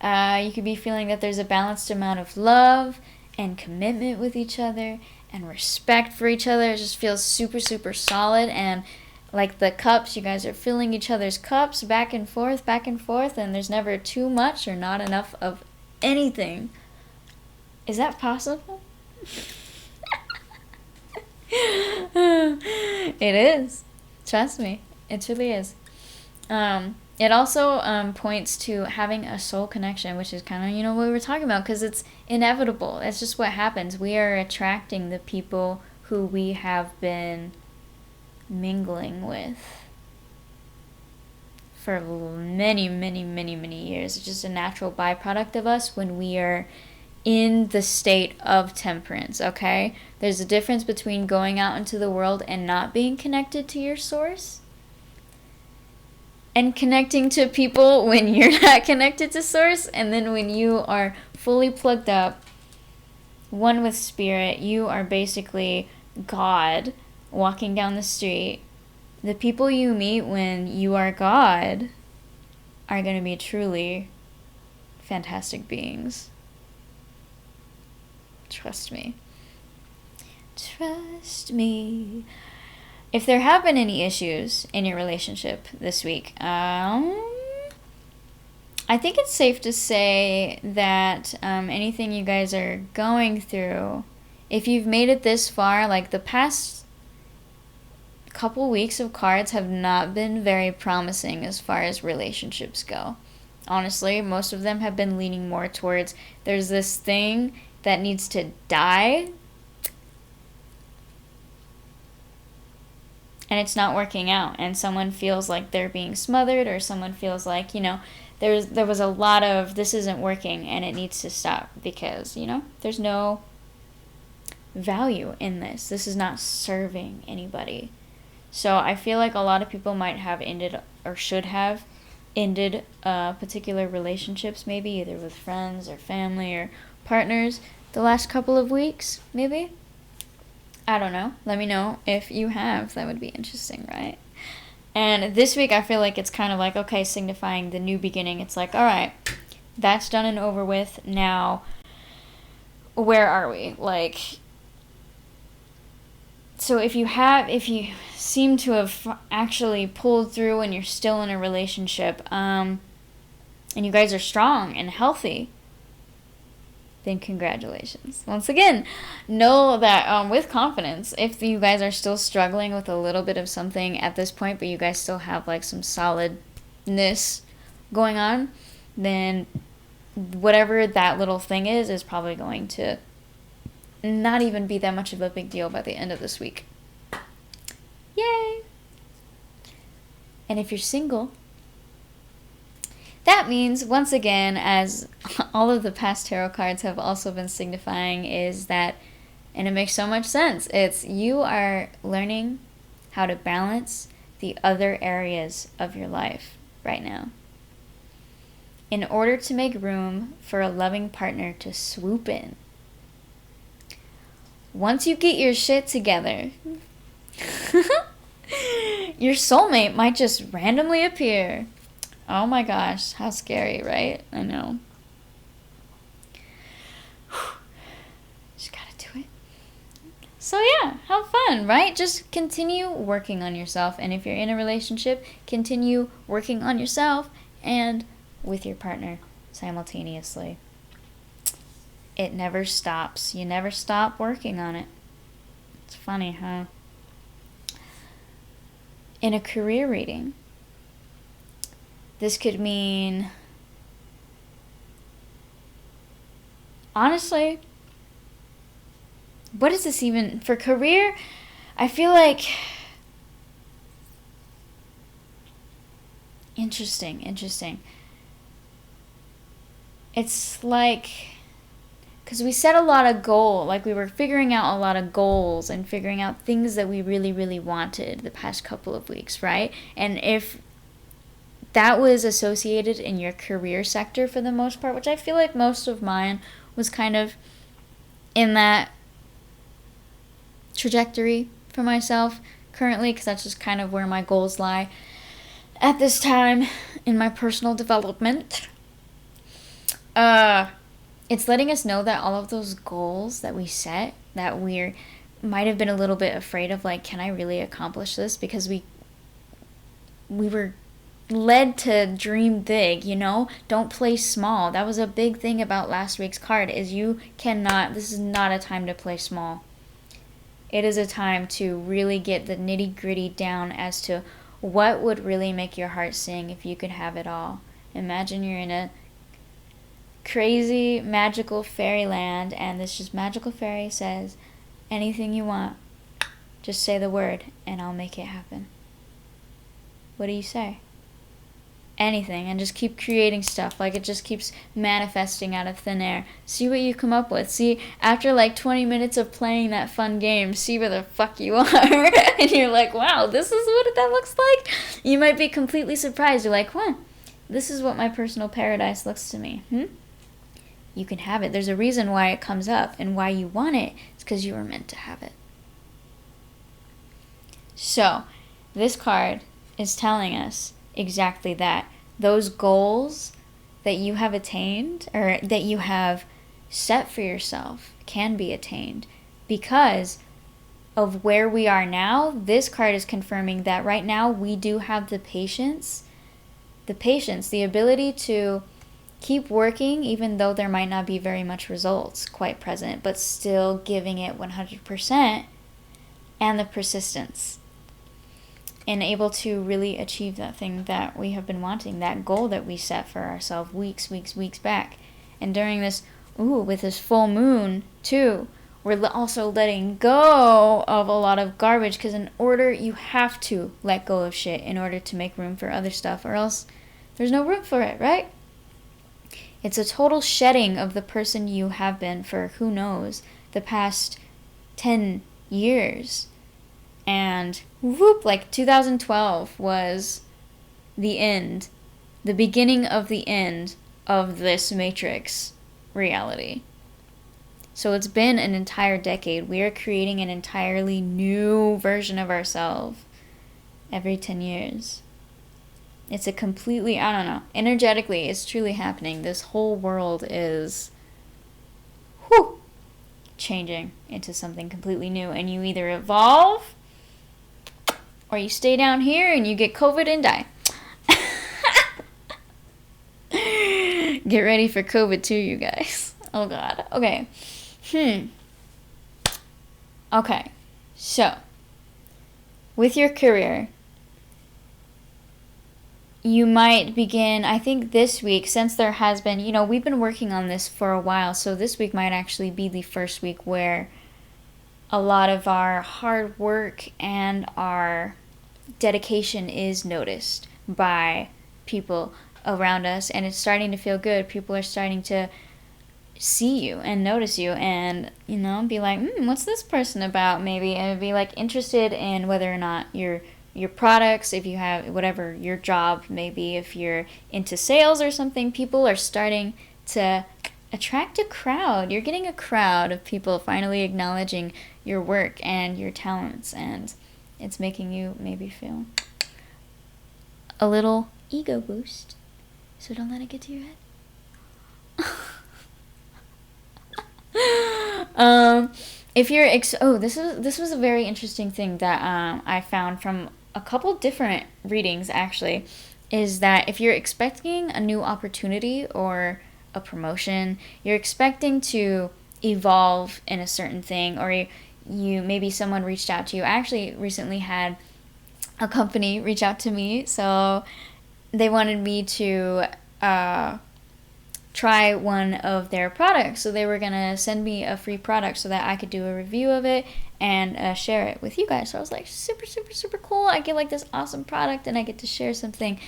You could be feeling that there's a balanced amount of love and commitment with each other and respect for each other. It just feels super, super solid. And like the cups, you guys are filling each other's cups back and forth, and there's never too much or not enough of anything. Is that possible? It is. Trust me. It truly is. It also points to having a soul connection, which is kind of, you know, what we were talking about, because it's inevitable. It's just what happens. We are attracting the people who we have been mingling with for many, many, many, many years. It's just a natural byproduct of us when we are in the state of temperance, okay? There's a difference between going out into the world and not being connected to your source, and connecting to people when you're not connected to source, and then when you are fully plugged up, one with spirit, you are basically God walking down the street. The people you meet when you are God are going to be truly fantastic beings. Trust me. Trust me. If there have been any issues in your relationship this week, I think it's safe to say that anything you guys are going through, if you've made it this far, like the past couple weeks of cards have not been very promising as far as relationships go. Honestly, most of them have been leaning more towards there's this thing that needs to die, and it's not working out, and someone feels like they're being smothered, or someone feels like, you know, there was a lot of this isn't working and it needs to stop because, you know, there's no value in this. This is not serving anybody. So I feel like a lot of people might have ended or should have ended particular relationships, maybe either with friends or family or partners the last couple of weeks, maybe. I don't know. Let me know if you have. That would be interesting, right? And this week I feel like it's kind of like, okay, signifying the new beginning. It's like, all right, that's done and over with. Now, where are we? Like, so if you seem to have actually pulled through and you're still in a relationship, and you guys are strong and healthy, then congratulations. Once again, know that with confidence, if you guys are still struggling with a little bit of something at this point, but you guys still have like some solidness going on, then whatever that little thing is probably going to not even be that much of a big deal by the end of this week. Yay! And if you're single, that means, once again, as all of the past tarot cards have also been signifying, is that, and it makes so much sense, it's you are learning how to balance the other areas of your life right now. in order to make room for a loving partner to swoop in. Once you get your shit together, your soulmate might just randomly appear. Oh my gosh, how scary, right? I know. Just gotta do it. So yeah, have fun, right? Just continue working on yourself. And if you're in a relationship, continue working on yourself and with your partner simultaneously. It never stops. You never stop working on it. It's funny, huh? In a career reading, this could mean, honestly, what is this even for career? I feel like interesting. It's like, because we set a lot of like we were figuring out a lot of goals and figuring out things that we really, really wanted the past couple of weeks, right? And if that was associated in your career sector for the most part, which I feel like most of mine was kind of in that trajectory for myself currently, because that's just kind of where my goals lie at this time in my personal development. It's letting us know that all of those goals that we set, that we might have been a little bit afraid of, like, can I really accomplish this? Because we were led to dream big, you know? Don't play small. That was a big thing about last week's card, is this is not a time to play small. It is a time to really get the nitty-gritty down as to what would really make your heart sing if you could have it all. Imagine you're in a crazy magical fairyland, and this just magical fairy says, anything you want, just say the word and I'll make it happen. What do you say? Anything. And just keep creating stuff. Like, it just keeps manifesting out of thin air. See what you come up with. See, after like 20 minutes of playing that fun game, see where the fuck you are. And you're like, wow, this is what that looks like. You might be completely surprised. You're like, this is what my personal paradise looks to me. You can have it. There's a reason why it comes up and why you want it. It's because you were meant to have it. So, this card is telling us exactly that. Those goals that you have attained, or that you have set for yourself, can be attained because of where we are now. This card is confirming that right now we do have the patience, the ability to keep working even though there might not be very much results quite present, but still giving it 100%, and the persistence, and able to really achieve that thing that we have been wanting, that goal that we set for ourselves weeks back. And during this, with this full moon too, we're also letting go of a lot of garbage, because you have to let go of shit in order to make room for other stuff, or else there's no room for it, right? It's a total shedding of the person you have been for, who knows, the past 10 years. And like 2012 was the end, the beginning of the end of this Matrix reality. So it's been an entire decade. We are creating an entirely new version of ourselves every 10 years. It's a completely, I don't know, energetically, it's truly happening. This whole world is changing into something completely new. And you either evolve or you stay down here and you get COVID and die. Get ready for COVID too, you guys. Oh God. Okay. Okay. So, with your career, you might begin, I think this week, since there has been, we've been working on this for a while, so this week might actually be the first week where a lot of our hard work and our dedication is noticed by people around us, and it's starting to feel good. People are starting to see you and notice you and, be like, what's this person about, maybe, and be like interested in whether or not you're your products, if you have whatever your job maybe, if you're into sales or something, people are starting to attract a crowd. You're getting a crowd of people finally acknowledging your work and your talents, and it's making you maybe feel a little ego boost. So don't let it get to your head. If you're this was a very interesting thing that I found from a couple different readings actually, is that if you're expecting a new opportunity or a promotion, you're expecting to evolve in a certain thing, or you maybe someone reached out to you. I actually recently had a company reach out to me, so they wanted me to try one of their products. So they were gonna send me a free product so that I could do a review of it and share it with you guys. So I was like, super, super, super cool. I get like this awesome product and I get to share something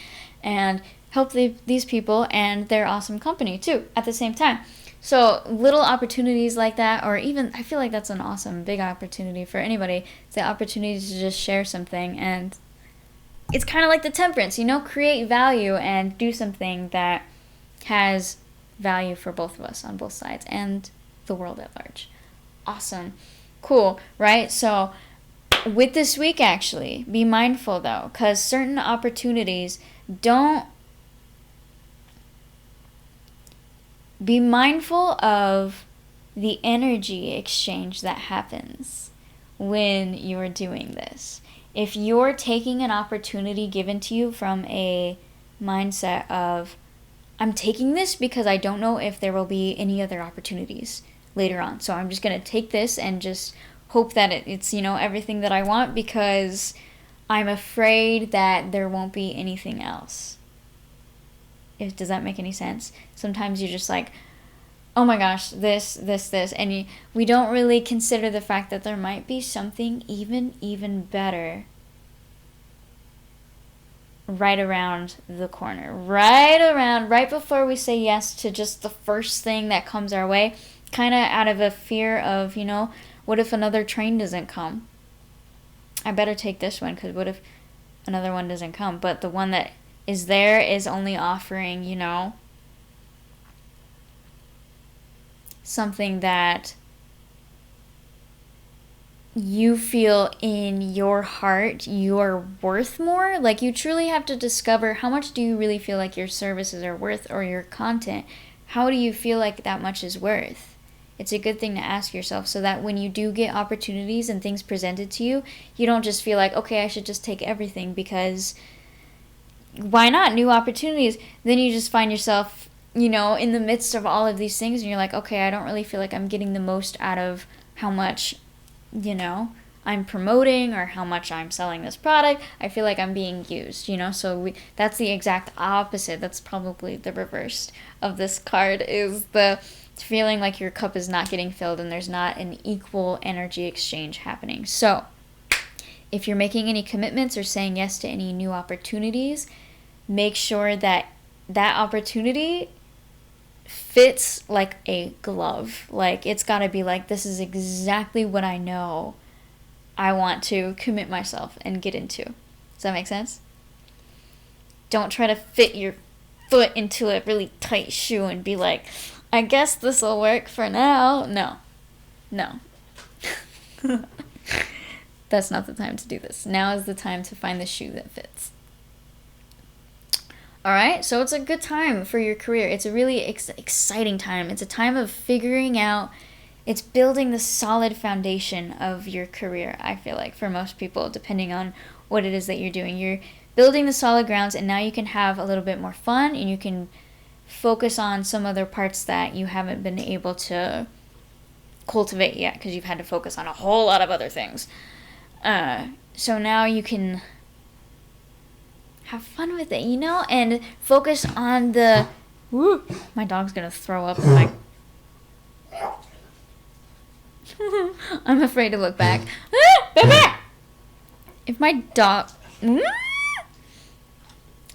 and help these people and their awesome company too at the same time. So little opportunities like that, or even, I feel like that's an awesome big opportunity for anybody, the opportunity to just share something. And it's kind of like the temperance, create value and do something that has value for both of us on both sides and the world at large. Awesome. Cool, right? So with this week, actually, be mindful though, because certain opportunities don't. Be mindful of the energy exchange that happens when you're doing this. If you're taking an opportunity given to you from a mindset of, I'm taking this because I don't know if there will be any other opportunities later on. So I'm just going to take this and just hope that it's, everything that I want, because I'm afraid that there won't be anything else. Does that make any sense? Sometimes you're just like, oh my gosh, this, and we don't really consider the fact that there might be something even better right around the corner, right before we say yes to just the first thing that comes our way, kind of out of a fear of, what if another train doesn't come? I better take this one, because what if another one doesn't come? But the one that is there is only offering, something that you feel in your heart you're worth more. Like, you truly have to discover, how much do you really feel like your services are worth, or your content? How do you feel like that much is worth? It's a good thing to ask yourself, so that when you do get opportunities and things presented to you, you don't just feel like, okay, I should just take everything, because why not? New opportunities. Then you just find yourself, in the midst of all of these things, and you're like, okay, I don't really feel like I'm getting the most out of how much, I'm promoting, or how much I'm selling this product. I feel like I'm being used, so that's the exact opposite. That's probably the reverse of this card, is the feeling like your cup is not getting filled and there's not an equal energy exchange happening. So if you're making any commitments or saying yes to any new opportunities, make sure that that opportunity fits like a glove. Like, it's got to be like, this is exactly what I know I want to commit myself and get into. Does that make sense? Don't try to fit your foot into a really tight shoe and be like, I guess this will work for now. No. That's not the time to do this. Now is the time to find the shoe that fits. Alright, so it's a good time for your career. It's a really exciting time. It's a time of figuring out, it's building the solid foundation of your career, I feel like, for most people, depending on what it is that you're doing. You're building the solid grounds, and now you can have a little bit more fun, and you can focus on some other parts that you haven't been able to cultivate yet, because you've had to focus on a whole lot of other things. So now you can have fun with it, and focus on the... Woo! My dog's gonna throw up. I'm afraid to look back. If my dog... I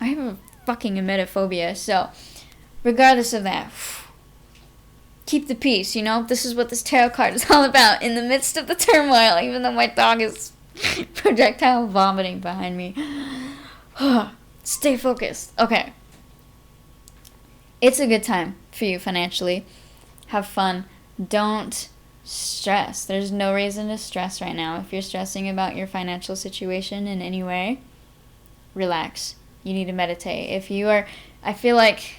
have a fucking emetophobia, so regardless of that, keep the peace, This is what this tarot card is all about. In the midst of the turmoil, even though my dog is Projectile vomiting behind me. Stay focused. Okay. It's a good time for you financially. Have fun. Don't stress. There's no reason to stress right now. If you're stressing about your financial situation in any way, relax. You need to meditate. If you are, I feel like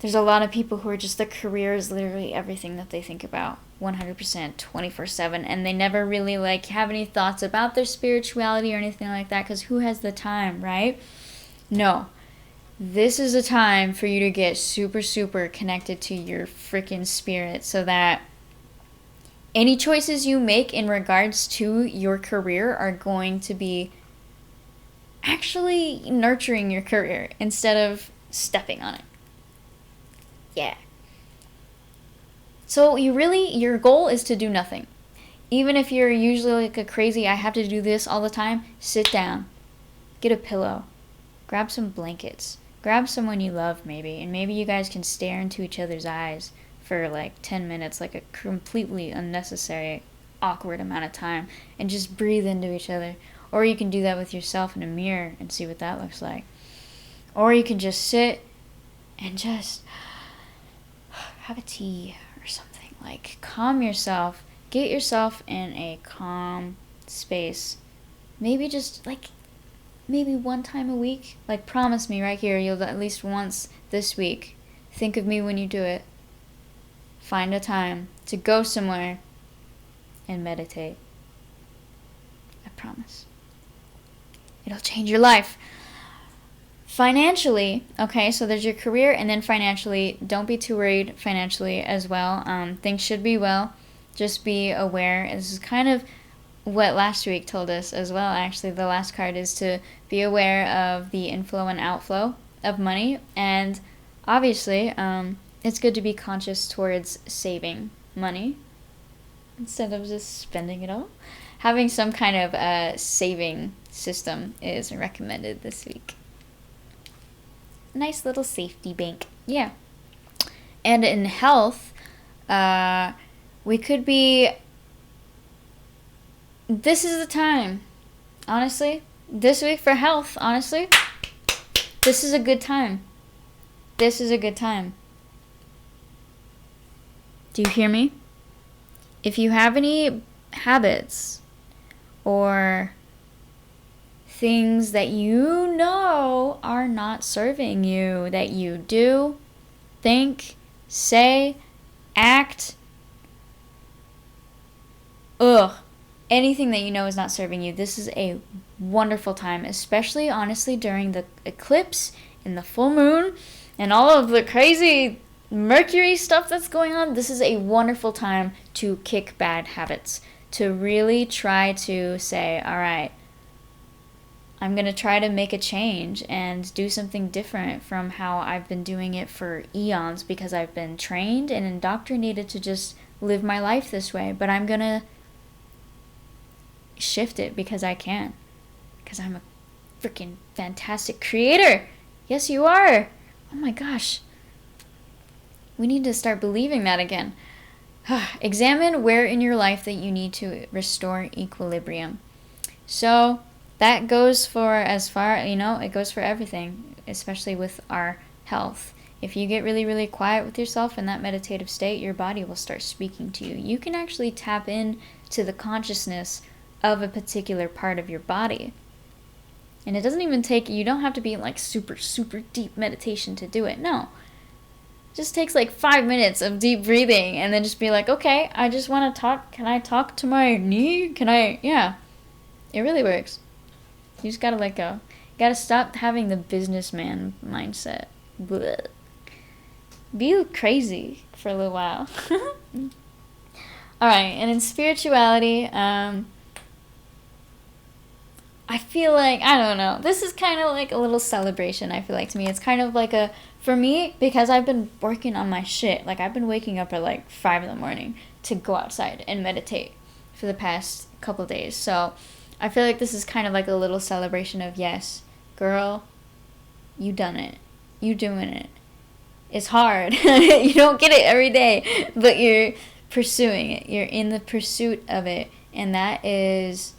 there's a lot of people who are just, their career is literally everything that they think about 100% 24/7, and they never really like have any thoughts about their spirituality or anything like that, because who has the time, right? No. This is a time for you to get super, super connected to your freaking spirit, so that any choices you make in regards to your career are going to be actually nurturing your career instead of stepping on it. Yeah. So your goal is to do nothing. Even if you're usually like a crazy, I have to do this all the time, sit down, get a pillow, grab some blankets, grab someone you love maybe, and maybe you guys can stare into each other's eyes for like 10 minutes, like a completely unnecessary, awkward amount of time, and just breathe into each other. Or you can do that with yourself in a mirror and see what that looks like. Or you can just sit and just have a tea or something. Like, calm yourself. Get yourself in a calm space. Maybe just, maybe one time a week. Like, promise me right here, you'll at least once this week. Think of me when you do it. Find a time to go somewhere and meditate. I promise. It'll change your life. Financially, okay, so there's your career, and then financially, don't be too worried financially as well. Things should be well. Just be aware. This is kind of what last week told us as well, actually. The last card is to be aware of the inflow and outflow of money. And obviously, it's good to be conscious towards saving money instead of just spending it all. Having some kind of saving system is recommended this week. Nice little safety bank. Yeah. And in health, we could be... This is the time. Honestly. This week for health, honestly. This is a good time. This is a good time. Do you hear me? If you have any habits or things that you know are not serving you, that you do, think, say, act, anything that you know is not serving you, this is a wonderful time, especially honestly during the eclipse and the full moon and all of the crazy Mercury stuff that's going on. This is a wonderful time to kick bad habits, to really try to say, all right, I'm going to try to make a change and do something different from how I've been doing it for eons, because I've been trained and indoctrinated to just live my life this way. But I'm going to shift it because I can. Because I'm a freaking fantastic creator. Yes, you are. Oh my gosh. We need to start believing that again. Examine where in your life that you need to restore equilibrium. So that goes for it goes for everything, especially with our health. If you get really, really quiet with yourself in that meditative state, your body will start speaking to you. You can actually tap in to the consciousness of a particular part of your body. And it doesn't even you don't have to be in like super, super deep meditation to do it. No. It just takes like 5 minutes of deep breathing and then just be like, okay, I just want to talk. Can I talk to my knee? Yeah. It really works. You just gotta let go. You gotta stop having the businessman mindset. Blech. Be crazy for a little while. Alright, and in spirituality, I feel like, I don't know, this is kind of like a little celebration, I feel like, to me. It's kind of like for me, because I've been working on my shit, like I've been waking up at like 5 in the morning to go outside and meditate for the past couple days. So I feel like this is kind of like a little celebration of, yes, girl, you done it. You doing it. It's hard. You don't get it every day, but you're pursuing it. You're in the pursuit of it. And that is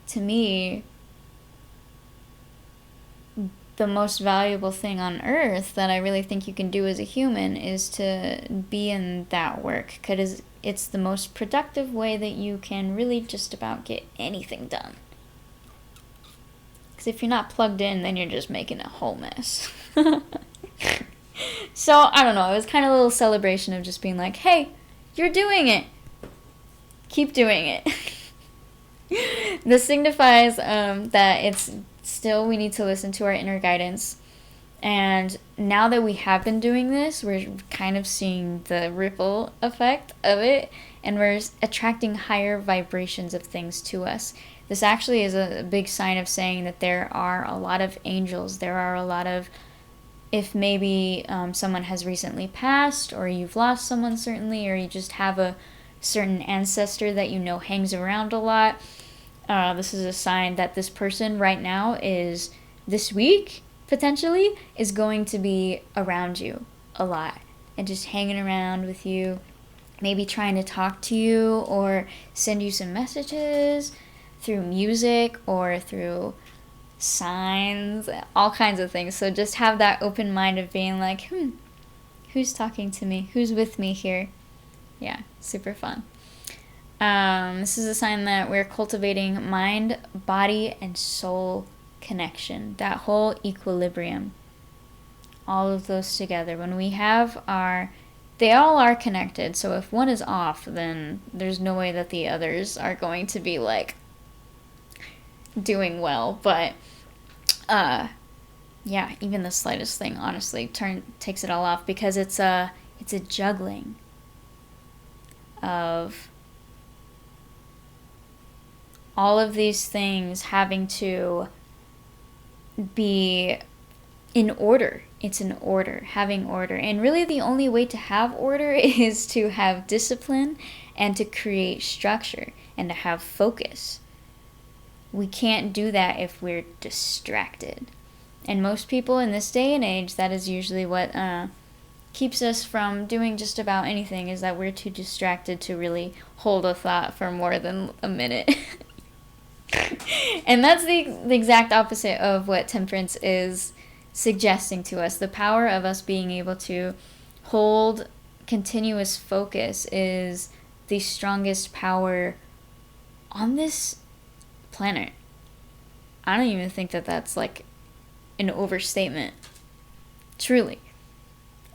to me, the most valuable thing on earth that I really think you can do as a human is to be in that work, because it's the most productive way that you can really just about get anything done. Because if you're not plugged in, then you're just making a whole mess. So, I don't know, it was kind of a little celebration of just being like, hey, you're doing it. Keep doing it. This signifies that it's still, we need to listen to our inner guidance. And now that we have been doing this, we're kind of seeing the ripple effect of it, and we're attracting higher vibrations of things to us. This actually is a big sign of saying that there are a lot of angels. There are a lot of, if maybe someone has recently passed, or you've lost someone certainly, or you just have a certain ancestor that you know hangs around a lot, this is a sign that this person right now is, this week, potentially, is going to be around you a lot and just hanging around with you, maybe trying to talk to you or send you some messages through music or through signs, all kinds of things. So just have that open mind of being like, who's talking to me? Who's with me here? Yeah, super fun. This is a sign that we're cultivating mind, body, and soul connection. That whole equilibrium. All of those together. When we have they all are connected. So if one is off, then there's no way that the others are going to be like doing well. But yeah, even the slightest thing honestly takes it all off, because it's a juggling of all of these things having to be in order. It's an order, having order. And really the only way to have order is to have discipline and to create structure and to have focus. We can't do that if we're distracted. And most people in this day and age, that is usually what keeps us from doing just about anything, is that we're too distracted to really hold a thought for more than a minute. And that's the exact opposite of what temperance is suggesting to us. The power of us being able to hold continuous focus is the strongest power on this planet. I don't even think that that's like an overstatement. Truly.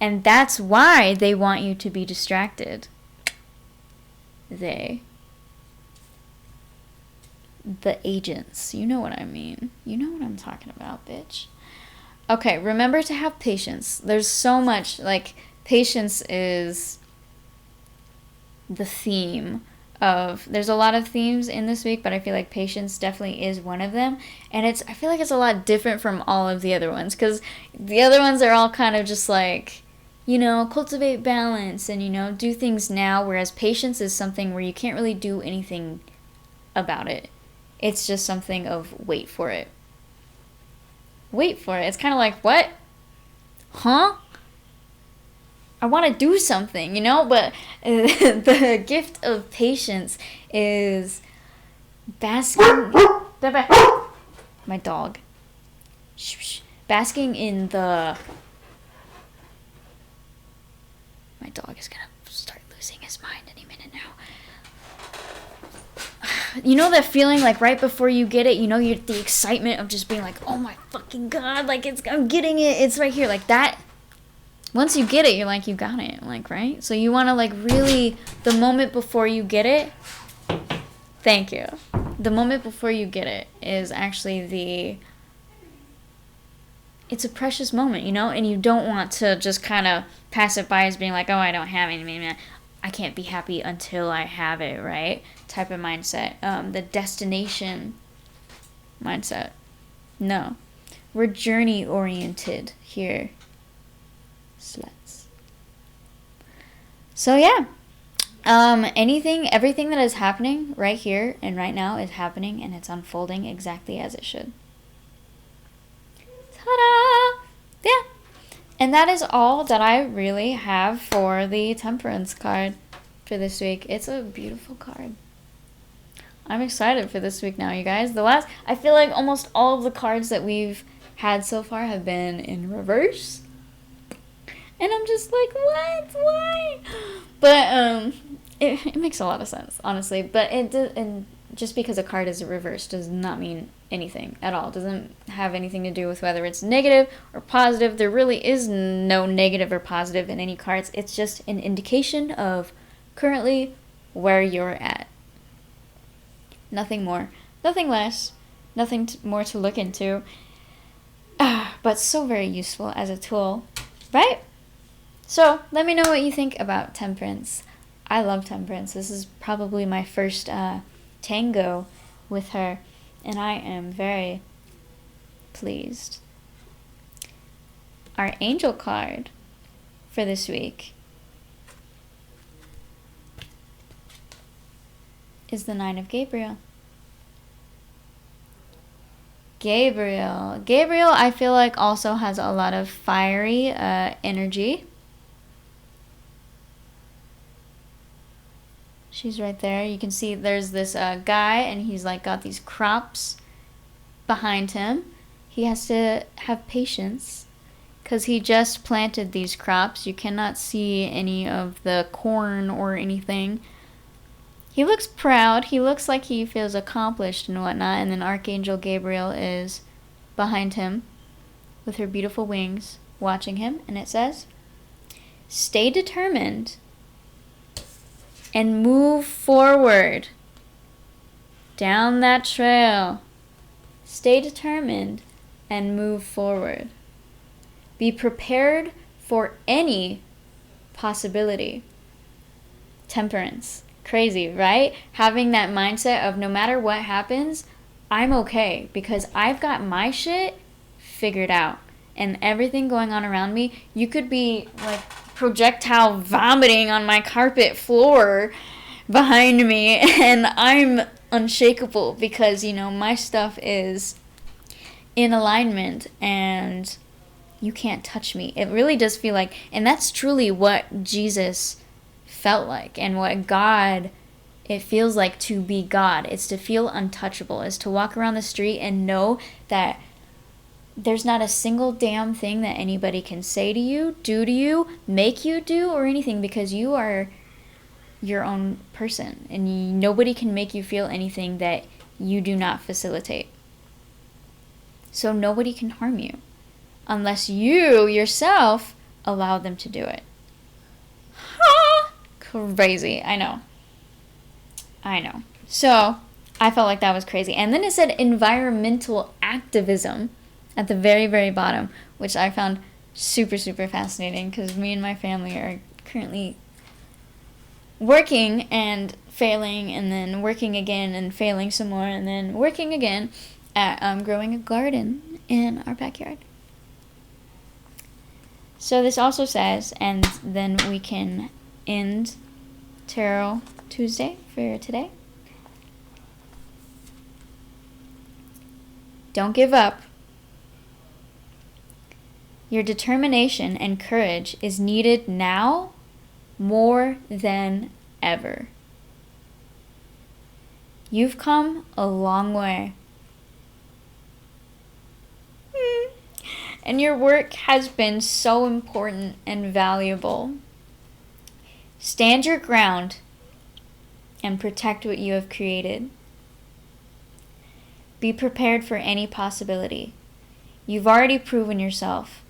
And that's why they want you to be distracted. The agents. You know what I mean. You know what I'm talking about, bitch. Okay, remember to have patience. There's so much, like, patience is the theme of, there's a lot of themes in this week, but I feel like patience definitely is one of them. And I feel like it's a lot different from all of the other ones, because the other ones are all kind of just like, cultivate balance and, do things now, whereas patience is something where you can't really do anything about it. It's just something of wait for it. Wait for it. It's kind of like, what? Huh? I want to do something, but the gift of patience is basking. My dog. Basking in the. My dog is going to start losing his mind any minute now. You know that feeling like right before you get it, you're the excitement of just being like, oh my fucking god, like I'm getting it, it's right here, like that. Once you get it, you're like, you got it, like, right? So you want to like really, the moment before you get it, thank you. The moment before you get it is actually it's a precious moment, and you don't want to just kind of pass it by as being like, oh, I don't have anything. I can't be happy until I have it, right? Type of mindset. The destination mindset. No. We're journey oriented here. Sluts. So yeah. Everything that is happening right here and right now is happening, and it's unfolding exactly as it should. Ta-da! Yeah. And that is all that I really have for the Temperance card for this week. It's a beautiful card. I'm excited for this week now, you guys. I feel like almost all of the cards that we've had so far have been in reverse. And I'm just like, what? Why? But, it makes a lot of sense, honestly. But and just because a card is reversed does not mean anything at all. It doesn't have anything to do with whether it's negative or positive. There really is no negative or positive in any cards. It's just an indication of currently where you're at. Nothing more, nothing less, nothing more to look into. But so very useful as a tool, right? So let me know what you think about Temperance. I love Temperance. This is probably my first tango with her, and I am very pleased. Our angel card for this week is the 9 of Gabriel. Gabriel, I feel like also has a lot of fiery energy. She's right there. You can see there's this guy, and he's like got these crops behind him. He has to have patience because he just planted these crops. You cannot see any of the corn or anything. He looks proud. He looks like he feels accomplished and whatnot. And then Archangel Gabriel is behind him with her beautiful wings watching him. And it says, stay determined and move forward down that trail. Stay determined and move forward. Be prepared for any possibility. Temperance. Crazy, right? Having that mindset of no matter what happens, I'm okay because I've got my shit figured out. And everything going on around me, you could be like projectile vomiting on my carpet floor behind me, and I'm unshakable because, you know, my stuff is in alignment and you can't touch me. It really does feel like, and that's truly what Jesus felt like, and what God, it feels like to be God. It's to feel untouchable. It's to walk around the street and know that there's not a single damn thing that anybody can say to you, do to you, make you do, or anything, because you are your own person, and nobody can make you feel anything that you do not facilitate. So nobody can harm you unless you yourself allow them to do it. Crazy. I know. So I felt like that was crazy. And then it said environmental activism at the very, very bottom, which I found super, super fascinating because me and my family are currently working and failing, and then working again and failing some more, and then working again at growing a garden in our backyard. So this also says, and then we can end Tarot Tuesday for today. Don't give up. Your determination and courage is needed now more than ever. You've come a long way. And your work has been so important and valuable. Stand your ground and protect what you have created. Be prepared for any possibility. You've already proven yourself,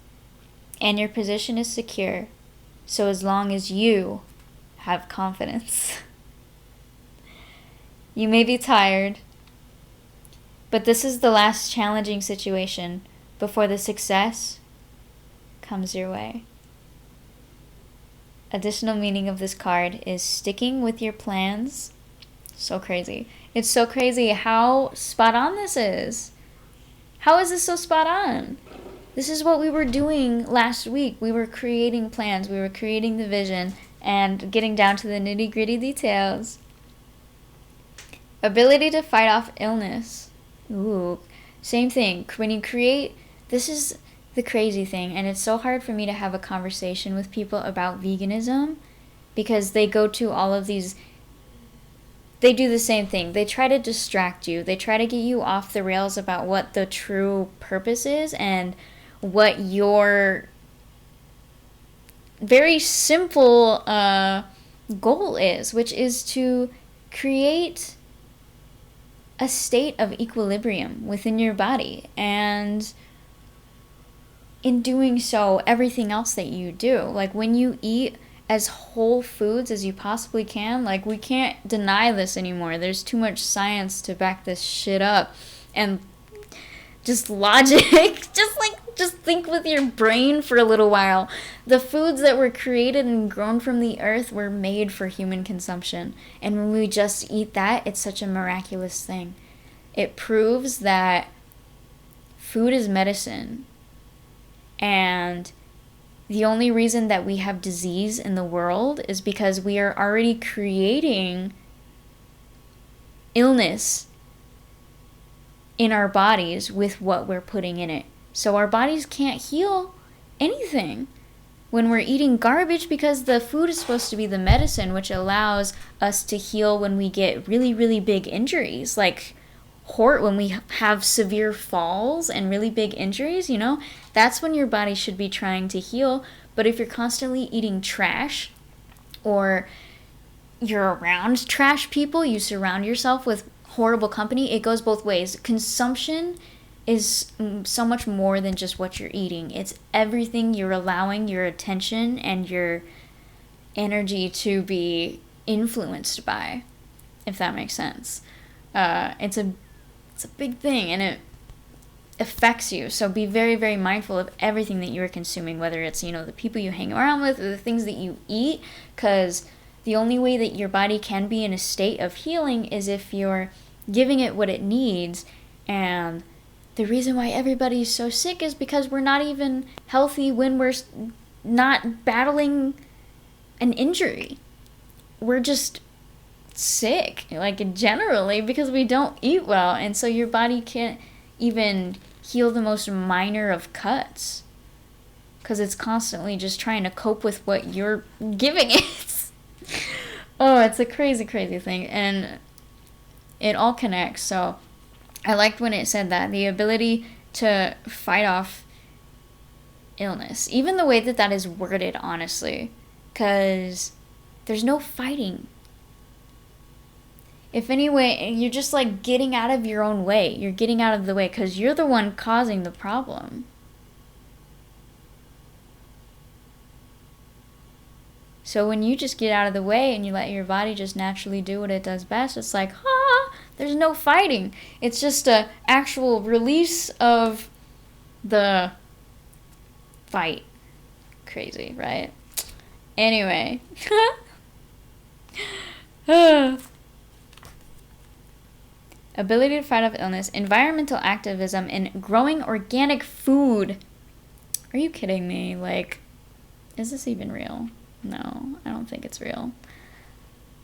and your position is secure, so as long as you have confidence. You may be tired, but this is the last challenging situation before the success comes your way. Additional meaning of this card is sticking with your plans. So crazy. It's so crazy how spot on this is. How is this so spot on? This is what we were doing last week. We were creating plans. We were creating the vision and getting down to the nitty-gritty details. Ability to fight off illness. Ooh, same thing. When you create, this is the crazy thing, and it's so hard for me to have a conversation with people about veganism because they go to all of these they do the same thing. They try to distract you. They try to get you off the rails about what the true purpose is and what your very simple goal is, which is to create a state of equilibrium within your body. And in doing so, everything else that you do, like when you eat as whole foods as you possibly can, like we can't deny this anymore. There's too much science to back this shit up. And just logic, just think with your brain for a little while. The foods that were created and grown from the earth were made for human consumption. And when we just eat that, it's such a miraculous thing. It proves that food is medicine. And the only reason that we have disease in the world is because we are already creating illness in our bodies with what we're putting in it. So our bodies can't heal anything when we're eating garbage, because the food is supposed to be the medicine which allows us to heal when we get really, really big injuries, like when we have severe falls and really big injuries, that's when your body should be trying to heal. But if you're constantly eating trash, or you're around trash people, you surround yourself with horrible company, it goes both ways. Consumption is so much more than just what you're eating. It's everything you're allowing your attention and your energy to be influenced by, if that makes sense. It's a big thing, and it affects you. So be very, very mindful of everything that you're consuming, whether it's, the people you hang around with or the things that you eat, because the only way that your body can be in a state of healing is if you're giving it what it needs. And the reason why everybody's so sick is because we're not even healthy when we're not battling an injury. We're just sick, like generally, because we don't eat well. And so your body can't even heal the most minor of cuts, because it's constantly just trying to cope with what you're giving it. Oh, it's a crazy, crazy thing. And it all connects. So I liked when it said that the ability to fight off illness, even the way that is worded, honestly, because there's no fighting. If anyway, you're just like getting out of your own way. You're getting out of the way because you're the one causing the problem. So when you just get out of the way and you let your body just naturally do what it does best, it's like, there's no fighting. It's just a actual release of the fight. Crazy, right? Anyway. Ability to fight off illness, environmental activism, and growing organic food. Are you kidding me? Like, is this even real? No, I don't think it's real.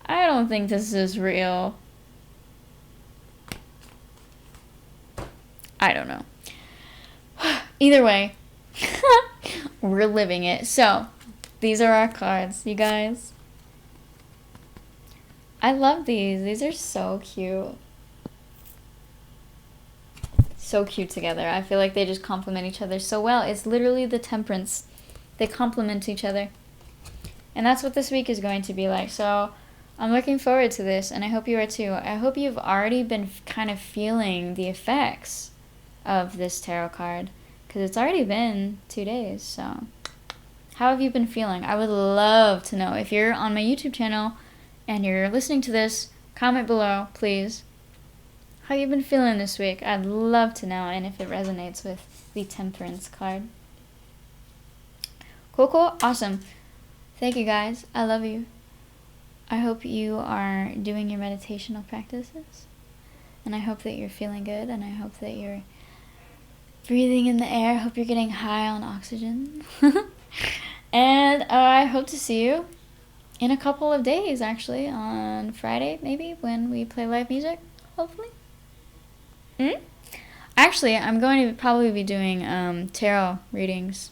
I don't think this is real. I don't know. Either way, we're living it. So, these are our cards, you guys. I love these. These are so cute. So cute together. I feel like they just complement each other so well. It's literally the Temperance. They complement each other. And that's what this week is going to be like. So I'm looking forward to this, and I hope you are too. I hope you've already been kind of feeling the effects of this tarot card, because it's already been 2 days. So how have you been feeling? I would love to know. If you're on my YouTube channel and you're listening to this, comment below, please. How you been feeling this week? I'd love to know, and if it resonates with the Temperance card. Cool. Awesome. Thank you, guys. I love you. I hope you are doing your meditational practices, and I hope that you're feeling good, and I hope that you're breathing in the air. I hope you're getting high on oxygen. And I hope to see you in a couple of days, actually, on Friday, maybe, when we play live music, hopefully. Actually, I'm going to probably be doing tarot readings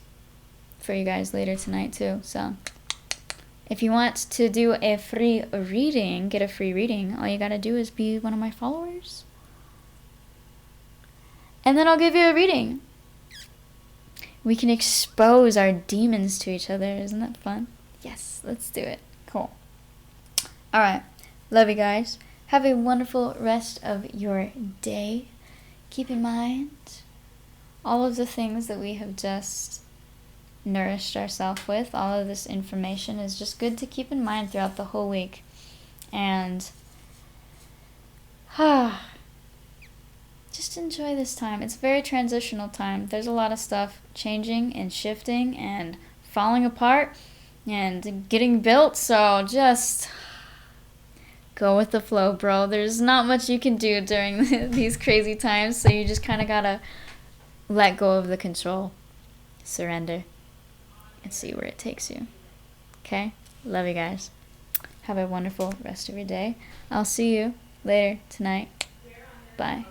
for you guys later tonight too. So If you want to do a free reading, get a free reading, all you gotta do is be one of my followers. And then I'll give you a reading. We can expose our demons to each other. Isn't that fun? Yes, let's do it. Cool. Alright. Love you guys. Have a wonderful rest of your day. Keep in mind all of the things that we have just nourished ourselves with. All of this information is just good to keep in mind throughout the whole week. And just enjoy this time. It's a very transitional time. There's a lot of stuff changing and shifting and falling apart and getting built. So just go with the flow, bro. There's not much you can do during these crazy times. So you just kind of gotta let go of the control. Surrender. And see where it takes you. Okay? Love you guys. Have a wonderful rest of your day. I'll see you later tonight. Bye.